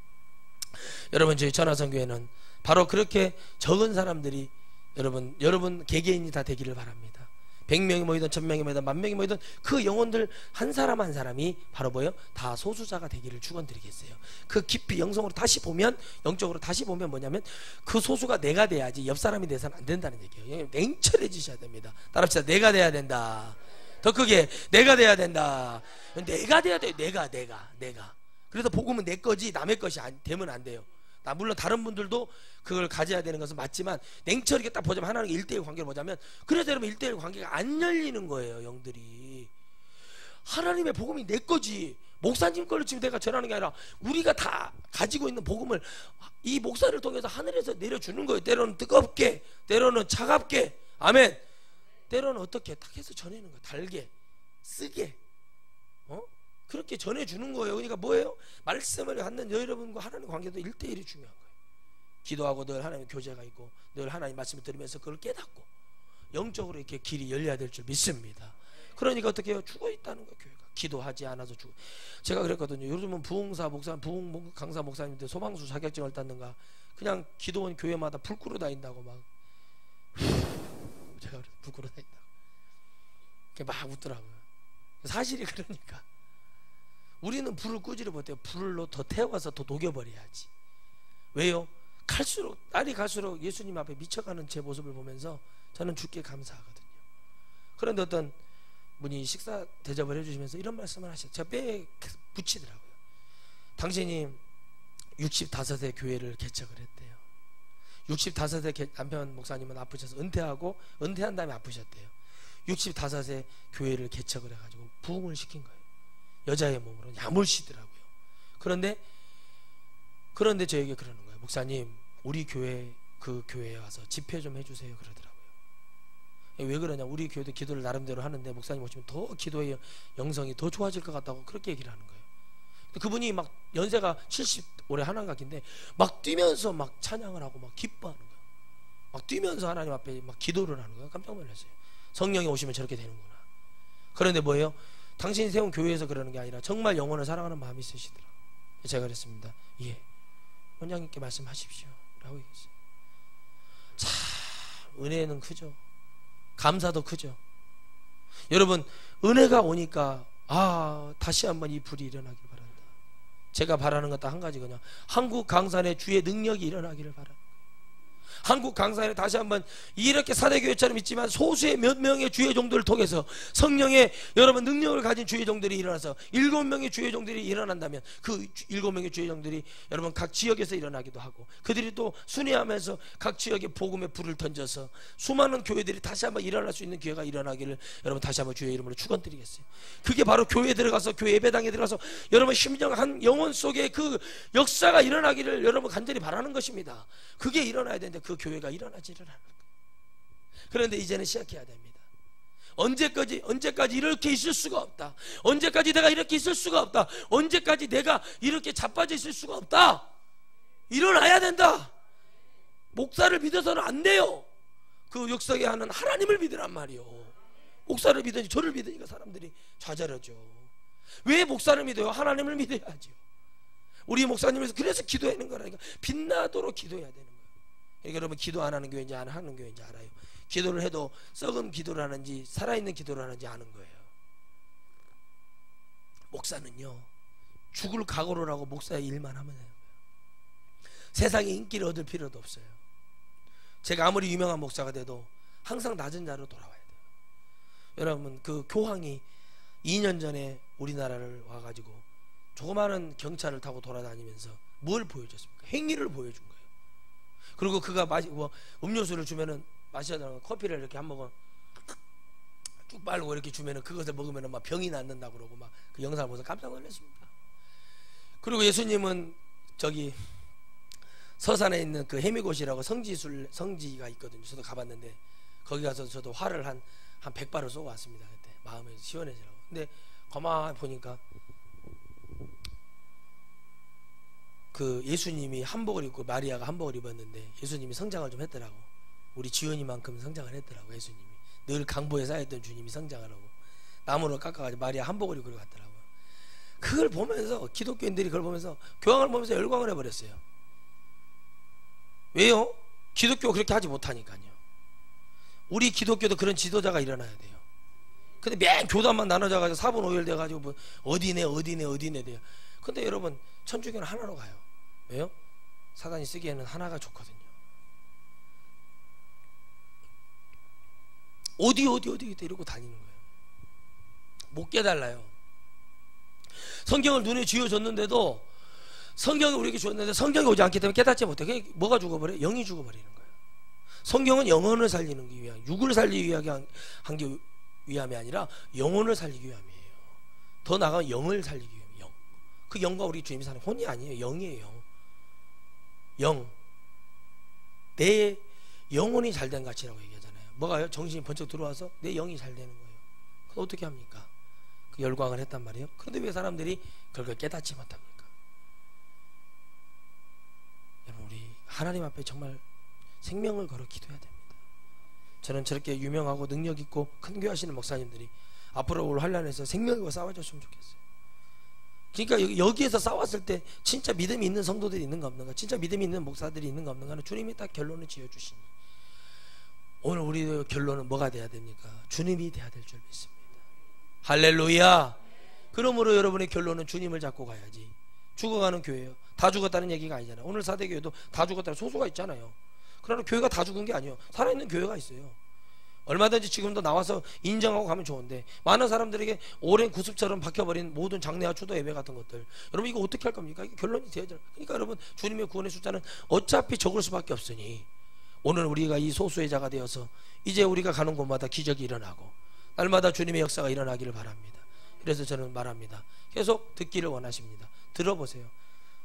여러분, 저희 전화선교회는 바로 그렇게 적은 사람들이 여러분 개개인이 다 되기를 바랍니다. 100명이 모이든 1000명이 모이든 10,000명이 모이든 그 영혼들 한 사람 한 사람이 바로 뭐예요? 다 소수자가 되기를 축원드리겠어요. 그 깊이 영성으로 다시 보면, 영적으로 다시 보면 뭐냐면 그 소수가 내가 돼야지 옆 사람이 돼서는 안 된다는 얘기예요. 냉철해지셔야 됩니다. 따라합시다. 내가 돼야 된다. 더 크게, 내가 돼야 된다. 내가 돼야 돼요. 내가. 그래서 복음은 내 거지 남의 것이 되면 안 돼요. 물론 다른 분들도 그걸 가져야 되는 것은 맞지만, 냉철하게 딱 보자면 하나님과 1대1 관계를 보자면, 그래서 여러분 1대1 관계가 안 열리는 거예요. 영들이 하나님의 복음이 내 거지 목사님 걸로 지금 내가 전하는 게 아니라 우리가 다 가지고 있는 복음을 이 목사를 통해서 하늘에서 내려주는 거예요. 때로는 뜨겁게, 때로는 차갑게, 아멘. 때로는 어떻게 딱 해서 전하는 거예요. 달게, 쓰게, 그렇게 전해주는 거예요. 그러니까 뭐예요? 말씀을 갖는 여러분과 하나님 관계도 1대1이 중요한 거예요. 기도하고 늘 하나님의 교제가 있고 늘 하나님 말씀을 들으면서 그걸 깨닫고 영적으로 이렇게 길이 열려야 될 줄 믿습니다. 그러니까 어떻게 해요? 죽어 있다는 거예요. 교회가 기도하지 않아서 죽어. 제가 그랬거든요. 요즘은 부흥사 목사, 부흥 강사 목사님들 소방수 자격증을 땄는가 그냥 기도원 교회마다 불 끄러 다닌다고 막 제가 불 끄러 다닌다고 막 웃더라고요. 사실이 그러니까 우리는 불을 끄지를 못해요. 불로 더 태워서 더 녹여버려야지. 왜요? 날이 갈수록 예수님 앞에 미쳐가는 제 모습을 보면서 저는 주께 감사하거든요. 그런데 어떤 분이 식사 대접을 해주시면서 이런 말씀을 하셨어요. 제가 뼈에 붙이더라고요. 당신이 65세 교회를 개척을 했대요. 65세 남편 목사님은 아프셔서 은퇴한 다음에 아프셨대요. 65세 교회를 개척을 해가지고 부흥을 시킨 거예요. 여자의 몸으로 야물시더라고요. 그런데 저에게 그러는 거예요. 목사님, 우리 교회 그 교회에 와서 집회 좀 해주세요 그러더라고요. 왜 그러냐, 우리 교회도 기도를 나름대로 하는데 목사님 오시면 더 기도의 영성이 더 좋아질 것 같다고 그렇게 얘기를 하는 거예요. 그분이 막 연세가 70 올해 하나각인데 막 뛰면서 막 찬양을 하고 막 기뻐하는 거예요. 막 뛰면서 하나님 앞에 막 기도를 하는 거예요. 깜짝 놀랐어요. 성령이 오시면 저렇게 되는구나. 그런데 뭐예요? 당신이 세운 교회에서 그러는 게 아니라 정말 영혼을 사랑하는 마음이 있으시더라고요. 제가 그랬습니다. 예, 원장님께 말씀하십시오 라고 얘기했어요. 참 은혜는 크죠. 감사도 크죠. 여러분, 은혜가 오니까 다시 한번 이 불이 일어나길 바란다. 제가 바라는 건 딱 한 가지, 그냥 한국 강산에 주의 능력이 일어나기를 바랍니다. 한국 강산에 다시 한번 이렇게 사대교회처럼 있지만 소수의 몇 명의 주의 종들을 통해서 성령의 여러분 능력을 가진 주의 종들이 일어나서 7명의 주의 종들이 일어난다면 그 7명의 주의 종들이 여러분 각 지역에서 일어나기도 하고, 그들이 또 순회하면서 각 지역에 복음의 불을 던져서 수많은 교회들이 다시 한번 일어날 수 있는 기회가 일어나기를 여러분 다시 한번 주의 이름으로 축원드리겠어요. 그게 바로 교회에 들어가서, 교회 예배당에 들어가서 여러분 심령한 영혼 속에 그 역사가 일어나기를 여러분 간절히 바라는 것입니다. 그게 일어나야 되는데 그 교회가 일어나지를 않는 거예요. 그런데 이제는 시작해야 됩니다. 언제까지 이렇게 있을 수가 없다. 언제까지 내가 이렇게 있을 수가 없다. 언제까지 내가 이렇게 자빠져 있을 수가 없다. 일어나야 된다. 목사를 믿어서는 안 돼요. 그 역사에 하는 하나님을 믿으란 말이요. 목사를 믿으니 저를 믿으니까 사람들이 좌절하죠. 왜 목사를 믿어요? 하나님을 믿어야죠. 우리 목사님에서 그래서 기도하는 거라니까. 빛나도록 기도해야 되는 거예요. 그러니까 여러분, 기도 안 하는 교회인지 안 하는 교회인지 알아요. 기도를 해도 썩은 기도를 하는지 살아있는 기도를 하는지 아는 거예요. 목사는요, 죽을 각오를 하고 목사의 일만 하면 돼요. 세상에 인기를 얻을 필요도 없어요. 제가 아무리 유명한 목사가 돼도 항상 낮은 자로 돌아와야 돼요. 여러분, 그 교황이 2년 전에 우리나라를 와가지고 조그마한 경차를 타고 돌아다니면서 뭘 보여줬습니까? 행위를 보여준 거예요. 그리고 그가 뭐 음료수를 주면은 마시자면 커피를 이렇게 한 모금 쭉 빨고 이렇게 주면은 그것을 먹으면은 막 병이 낫는다고 그러고 막 그 영상을 보면서 깜짝 놀랐습니다. 그리고 예수님은 저기 서산에 있는 그 해미곶이라고 성지가 있거든요. 저도 가봤는데 거기 가서 저도 화를 한 100발을 쏘고 왔습니다. 그때 마음에 시원해지라고. 근데 가만히 보니까 그 예수님이 한복을 입고 마리아가 한복을 입었는데 예수님이 성장을 좀 했더라고. 우리 지원이만큼 성장을 했더라고. 예수님이 늘 강보에 쌓였던 주님이 성장을 하고 나무로 깎아가지고 마리아 한복을 입고 갔더라고요. 그걸 보면서 기독교인들이 그걸 보면서 교황을 보면서 열광을 해버렸어요. 왜요? 기독교가 그렇게 하지 못하니까요. 우리 기독교도 그런 지도자가 일어나야 돼요. 근데 맨 교단만 나눠져가지고 사분오열 돼가지고 뭐 어디네 돼요. 근데 여러분, 천주교는 하나로 가요. 왜요? 사단이 쓰기에는 하나가 좋거든요. 어디 이러고 다니는 거예요. 못 깨달아요. 성경을 눈에 쥐어줬는데도, 성경이 우리에게 주었는데 성경이 오지 않기 때문에 깨닫지 못해. 그게 뭐가 죽어버려요? 영이 죽어버리는 거예요. 성경은 영혼을 살리는 게 위함, 육을 살리기 한 게 위함이 아니라 영혼을 살리기 위함이에요. 더 나아가 영을 살리기 위함. 영. 그 영과 우리 주님이 사는 혼이 아니에요. 영이에요. 영. 내 영혼이 잘된 가치라고 얘기하잖아요. 뭐가요? 정신이 번쩍 들어와서 내 영이 잘 되는 거예요. 그럼 어떻게 합니까? 그 열광을 했단 말이에요. 그런데 왜 사람들이 그걸 깨닫지 못합니까? 여러분, 우리 하나님 앞에 정말 생명을 걸어 기도해야 됩니다. 저는 저렇게 유명하고 능력 있고 큰 교회 하시는 목사님들이 앞으로 올 환란에서 생명을 걸어 싸워줬으면 좋겠어요. 그러니까 여기에서 싸웠을 때 진짜 믿음이 있는 성도들이 있는가 없는가, 진짜 믿음이 있는 목사들이 있는가 없는가는 주님이 딱 결론을 지어주시니, 오늘 우리의 결론은 뭐가 돼야 됩니까? 주님이 돼야 될 줄 믿습니다. 할렐루야. 그러므로 여러분의 결론은 주님을 잡고 가야지. 죽어가는 교회예요. 다 죽었다는 얘기가 아니잖아요. 오늘 사대교회도 다 죽었다는 소수가 있잖아요. 그러나 교회가 다 죽은 게 아니에요. 살아있는 교회가 있어요. 얼마든지 지금도 나와서 인정하고 가면 좋은데, 많은 사람들에게 오랜 구습처럼 박혀버린 모든 장례와 추도 예배 같은 것들, 여러분 이거 어떻게 할 겁니까? 이게 결론이 돼야죠. 그러니까 여러분, 주님의 구원의 숫자는 어차피 적을 수밖에 없으니 오늘 우리가 이 소수의 자가 되어서 이제 우리가 가는 곳마다 기적이 일어나고 날마다 주님의 역사가 일어나기를 바랍니다. 그래서 저는 말합니다. 계속 듣기를 원하십니다. 들어보세요.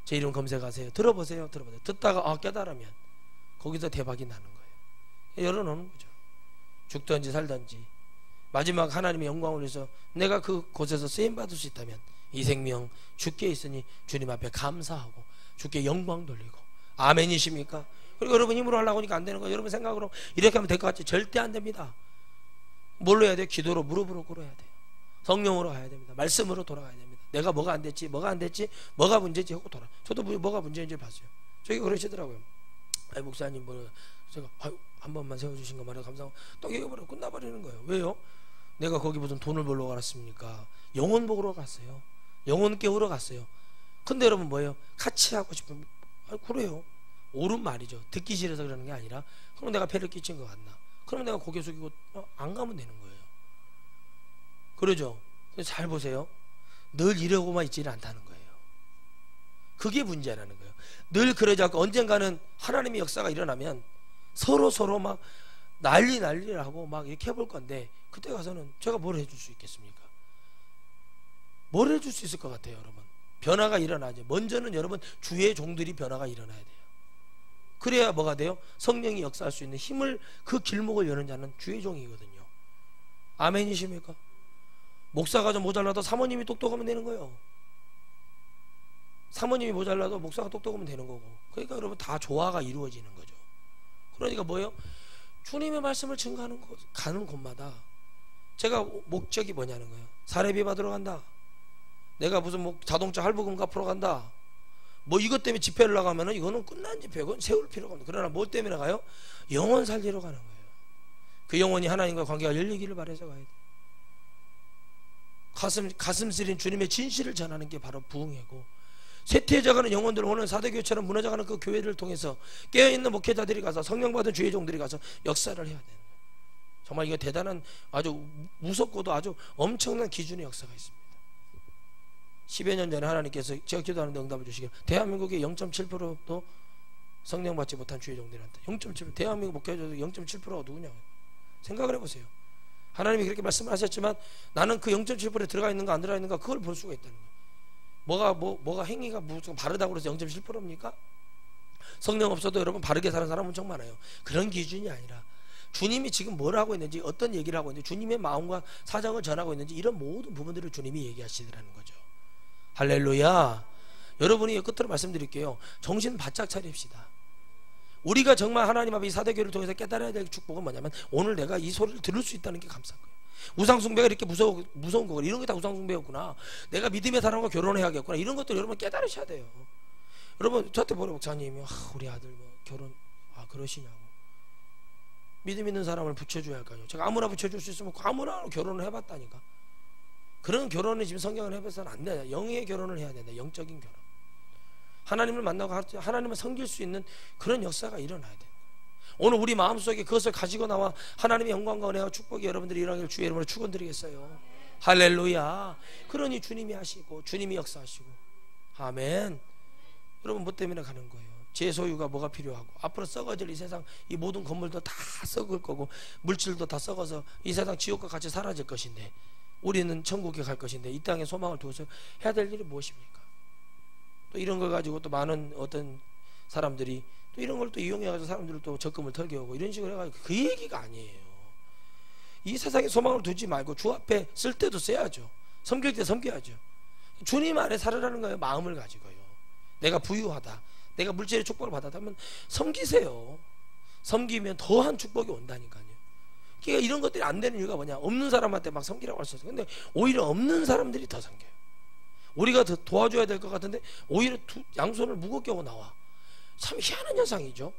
제 이름 검색하세요. 들어보세요. 듣다가 깨달으면 거기서 대박이 나는 거예요. 열어놓는 거죠. 죽든지 살든지 마지막 하나님의 영광을 위해서 내가 그곳에서 쓰임받을 수 있다면 이 생명 주께 있으니 주님 앞에 감사하고 주께 영광 돌리고. 아멘이십니까? 그리고 여러분 힘으로 하려고 하니까 안 되는 거예요. 여러분 생각으로 이렇게 하면 될 것 같지? 절대 안 됩니다. 뭘로 해야 돼요? 기도로, 무릎으로 꿇어야 돼요. 성령으로 가야 됩니다. 말씀으로 돌아가야 됩니다. 내가 뭐가 안 됐지, 뭐가 문제지 하고 돌아. 저도 뭐가 문제인지 봤어요. 저기 그러시더라고요. 아니 목사님 제가 한 번만 세워주신 것만 해도 감사하고 또 얘기해버려 끝나버리는 거예요. 왜요? 내가 거기 무슨 돈을 벌러 갔습니까? 영혼 보러 갔어요. 영혼 깨우러 갔어요. 근데 여러분 뭐예요? 같이 하고 싶으면 그래요. 옳은 말이죠. 듣기 싫어서 그러는 게 아니라, 그럼 내가 배를 끼친 것 같나? 그럼 내가 고개 숙이고 안 가면 되는 거예요. 그러죠? 잘 보세요. 늘 이러고만 있지는 않다는 거예요. 그게 문제라는 거예요. 늘 그러지 않고 언젠가는 하나님의 역사가 일어나면 서로 막 난리를 하고 막 이렇게 해볼 건데, 그때 가서는 제가 뭘 해줄 수 있겠습니까? 뭘 해줄 수 있을 것 같아요, 여러분? 변화가 일어나죠. 먼저는 여러분 주의 종들이 변화가 일어나야 돼요. 그래야 뭐가 돼요? 성령이 역사할 수 있는 힘을, 그 길목을 여는 자는 주의 종이거든요. 아멘이십니까? 목사가 좀 모자라도 사모님이 똑똑하면 되는 거예요. 사모님이 모자라도 목사가 똑똑하면 되는 거고. 그러니까 여러분 다 조화가 이루어지는 거죠. 그러니까 뭐예요? 주님의 말씀을 증거하는 곳, 가는 곳마다 제가 목적이 뭐냐는 거예요. 사례비 받으러 간다, 내가 무슨 뭐 자동차 할부금 갚으러 간다, 뭐 이것 때문에 집회를 나가면은 이거는 끝난 집회, 이건 세울 필요가 없는. 그러나 뭐 때문에 나가요? 영혼 살리러 가는 거예요. 그 영혼이 하나님과 관계가 열리기를 바라서 가야 돼. 가슴 쓰린 주님의 진실을 전하는 게 바로 부흥회고, 쇠퇴해져가는 영혼들, 오늘 사대교회처럼 무너져가는 그 교회를 통해서 깨어있는 목회자들이 가서, 성령받은 주의 종들이 가서 역사를 해야 되는 거예요. 정말 이거 대단한, 아주 무섭고도 아주 엄청난 기준의 역사가 있습니다. 10여 년 전에 하나님께서 제가 기도하는데 응답을 주시길, 대한민국의 0.7%도 성령 받지 못한 주의 종들한테 0.7%, 대한민국 목회자들 0.7%가 누구냐 생각을 해보세요. 하나님이 그렇게 말씀을 하셨지만 나는 그 0.7%에 들어가 있는가 안 들어가 있는가 그걸 볼 수가 있다는 거예요. 뭐가 행위가 무슨 바르다고 해서 0.7%입니까? 성령 없어도 여러분 바르게 사는 사람 엄청 많아요. 그런 기준이 아니라 주님이 지금 뭘 하고 있는지, 어떤 얘기를 하고 있는지, 주님의 마음과 사정을 전하고 있는지, 이런 모든 부분들을 주님이 얘기하시더라는 거죠. 할렐루야. 여러분이 끝으로 말씀드릴게요. 정신 바짝 차립시다. 우리가 정말 하나님 앞에 이 사대교회를 통해서 깨달아야 될 축복은 뭐냐면, 오늘 내가 이 소리를 들을 수 있다는 게 감사한 거예요. 우상숭배가 이렇게 무서운 거고, 이런 게 다 우상숭배였구나, 내가 믿음의 사람과 결혼해야겠구나, 이런 것들 여러분 깨달으셔야 돼요. 여러분 저한테 보러 목사님이 우리 아들 뭐 결혼 그러시냐고. 믿음 있는 사람을 붙여줘야 할까요? 제가 아무나 붙여줄 수 있으면 아무나 결혼을 해봤다니까. 그런 결혼을 지금 성경을 해봐서는 안 돼. 영의 결혼을 해야 된다. 영적인 결혼. 하나님을 만나고 하나님을 섬길 수 있는 그런 역사가 일어나야 돼. 오늘 우리 마음속에 그것을 가지고 나와 하나님의 영광과 은혜와 축복이 여러분들이 일어나길 주의 이름으로 축원드리겠어요. 할렐루야. 그러니 주님이 하시고 주님이 역사하시고. 아멘. 여러분 뭐 때문에 가는 거예요? 제 소유가 뭐가 필요하고, 앞으로 썩어질 이 세상, 이 모든 건물도 다 썩을 거고, 물질도 다 썩어서 이 세상 지옥과 같이 사라질 것인데, 우리는 천국에 갈 것인데, 이 땅에 소망을 두어서 해야 될 일이 무엇입니까? 또 이런 걸 가지고 또 많은 어떤 사람들이 또 이런 걸 또 이용해가지고 사람들을 또 적금을 털게 하고 이런 식으로 해가지고, 그 얘기가 아니에요. 이 세상에 소망을 두지 말고 주 앞에 쓸 때도 써야죠. 섬길 때 섬겨야죠. 주님 안에 살으라는 거예요. 마음을 가지고요. 내가 부유하다, 내가 물질의 축복을 받았다면 섬기세요. 섬기면 더한 축복이 온다니까요. 그러니까 이런 것들이 안 되는 이유가 뭐냐? 없는 사람한테 막 섬기라고 할 수 있어요. 근데 오히려 없는 사람들이 더 섬겨요. 우리가 더 도와줘야 될 것 같은데 오히려 양손을 무겁게 하고 나와. 참 희한한 현상이죠.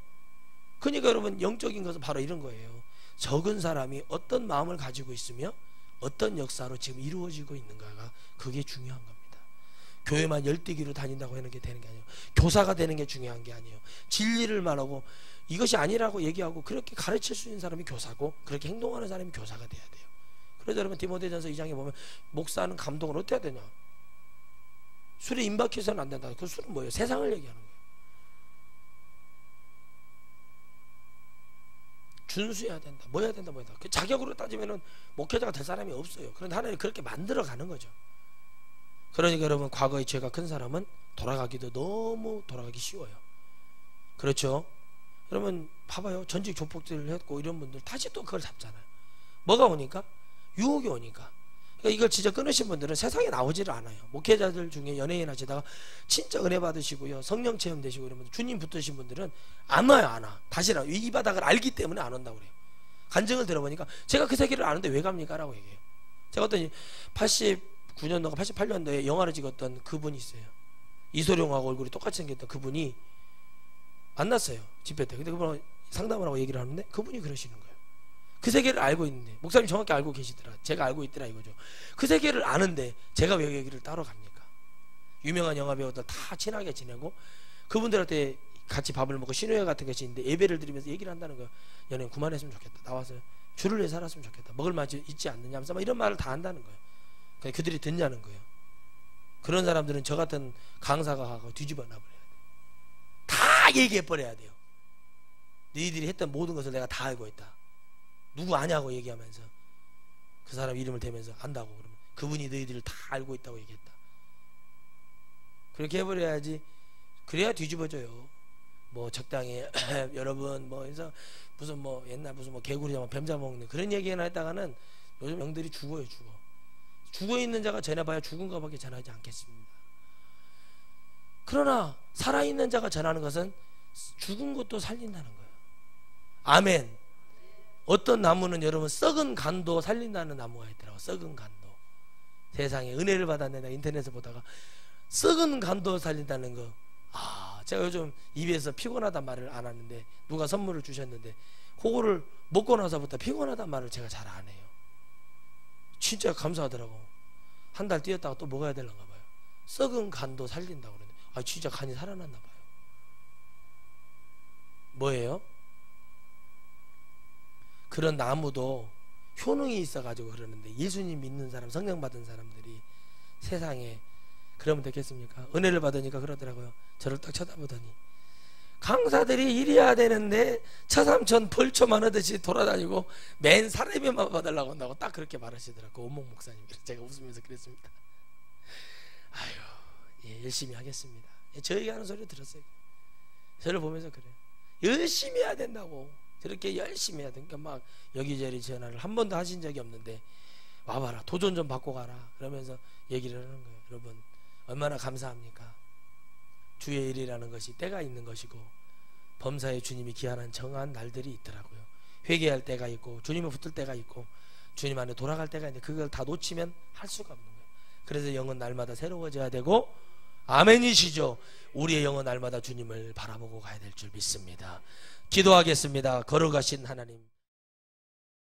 그러니까 여러분 영적인 것은 바로 이런 거예요. 적은 사람이 어떤 마음을 가지고 있으며 어떤 역사로 지금 이루어지고 있는가가, 그게 중요한 겁니다. 교회만 열띠기로 다닌다고 하는 게 되는 게 아니에요. 교사가 되는 게 중요한 게 아니에요. 진리를 말하고 이것이 아니라고 얘기하고 그렇게 가르칠 수 있는 사람이 교사고, 그렇게 행동하는 사람이 교사가 돼야 돼요. 그래서 여러분 디모데전서 2장에 보면 목사는 감동을 어떻게 해야 되냐? 술에 임박해서는 안 된다. 그 술은 뭐예요? 세상을 얘기하는 거예요. 준수해야 된다. 뭐 해야 된다, 뭐 해야 된다. 그 자격으로 따지면은 목회자가 될 사람이 없어요. 그런데 하나님이 그렇게 만들어 가는 거죠. 그러니까 여러분 과거에 죄가 큰 사람은 돌아가기도 너무 돌아가기 쉬워요. 그렇죠? 여러분 봐봐요. 전직 조폭들을 했고 이런 분들 다시 또 그걸 잡잖아요. 뭐가 오니까? 유혹이 오니까. 그러니까 이걸 진짜 끊으신 분들은 세상에 나오지를 않아요. 목회자들 중에 연예인 하시다가 진짜 은혜 받으시고요, 성령 체험 되시고 이런 분들, 주님 붙으신 분들은 안 와요. 안 와. 다시는 이 바닥을 알기 때문에 안 온다고 그래요. 간증을 들어보니까 제가 그 세계를 아는데 왜 갑니까? 라고 얘기해요. 제가 어떤 89년도가 88년도에 영화를 찍었던 그분이 있어요. 이소룡하고 얼굴이 똑같이 생겼던 그분이 만났어요, 집회 때. 근데 그분하고 상담을 하고 얘기를 하는데 그분이 그러시는 거예요. 그 세계를 알고 있는데, 목사님 정확히 알고 계시더라, 제가 알고 있더라 이거죠. 그 세계를 아는데 제가 왜 여기를 따로 갑니까? 유명한 영화배우들 다 친하게 지내고 그분들한테 같이 밥을 먹고 신우회 같은 것이 있는데 예배를 드리면서 얘기를 한다는 거예요. 연예인 그만했으면 좋겠다, 나와서 주를 위해 살았으면 좋겠다, 먹을 맛이 있지 않느냐 하면서 막 이런 말을 다 한다는 거예요. 그러니까 그들이 듣냐는 거예요. 그런 사람들은 저 같은 강사가 하고 뒤집어 놔버려야 돼요. 다 얘기해 버려야 돼요. 너희들이 했던 모든 것을 내가 다 알고 있다. 누구 아냐고 얘기하면서 그 사람 이름을 대면서 안다고, 그러면 그분이 너희들을 다 알고 있다고 얘기했다. 그렇게 해버려야지. 그래야 뒤집어져요. 뭐 적당히 여러분 뭐 해서 무슨 뭐 옛날 무슨 뭐 개구리 잡아 뱀 잡아먹는 그런 얘기나 했다가는 요즘 영들이 죽어요. 죽어있는 자가 전해봐야 죽은 것밖에 전하지 않겠습니다. 그러나 살아있는 자가 전하는 것은 죽은 것도 살린다는 거예요. 아멘. 어떤 나무는 여러분 썩은 간도 살린다는 나무가 있더라고. 썩은 간도. 세상에 은혜를 받았는데 인터넷에 보다가 썩은 간도 살린다는 거. 제가 요즘 입에서 피곤하단 말을 안 하는데 누가 선물을 주셨는데 그거를 먹고 나서부터 피곤하단 말을 제가 잘 안 해요. 진짜 감사하더라고. 한 달 뛰었다가 또 먹어야 되는가 봐요. 썩은 간도 살린다고 그러는데 진짜 간이 살아났나 봐요. 뭐예요? 그런 나무도 효능이 있어가지고 그러는데 예수님 믿는 사람, 성령 받은 사람들이 세상에 그러면 되겠습니까? 은혜를 받으니까 그러더라고요. 저를 딱 쳐다보더니 강사들이 이래야 되는데 처삼천 벌초만 하듯이 돌아다니고 맨 사례비만 받으려고 한다고 딱 그렇게 말하시더라고요. 오목 목사님. 제가 웃으면서 그랬습니다. 열심히 하겠습니다. 저희가 하는 소리 들었어요. 저를 보면서 그래요. 열심히 해야 된다고. 저렇게 열심히 해야 되니까 막 여기저기 전화를 한 번도 하신 적이 없는데 와봐라, 도전 좀 받고 가라 그러면서 얘기를 하는 거예요. 여러분 얼마나 감사합니까? 주의 일이라는 것이 때가 있는 것이고 범사에 주님이 기한한 정한 날들이 있더라고요. 회개할 때가 있고 주님을 붙들 때가 있고 주님 안에 돌아갈 때가 있는데 그걸 다 놓치면 할 수가 없는 거예요. 그래서 영은 날마다 새로워져야 되고 아멘이시죠? 우리의 영은 날마다 주님을 바라보고 가야 될 줄 믿습니다. 기도하겠습니다. 걸어가신 하나님,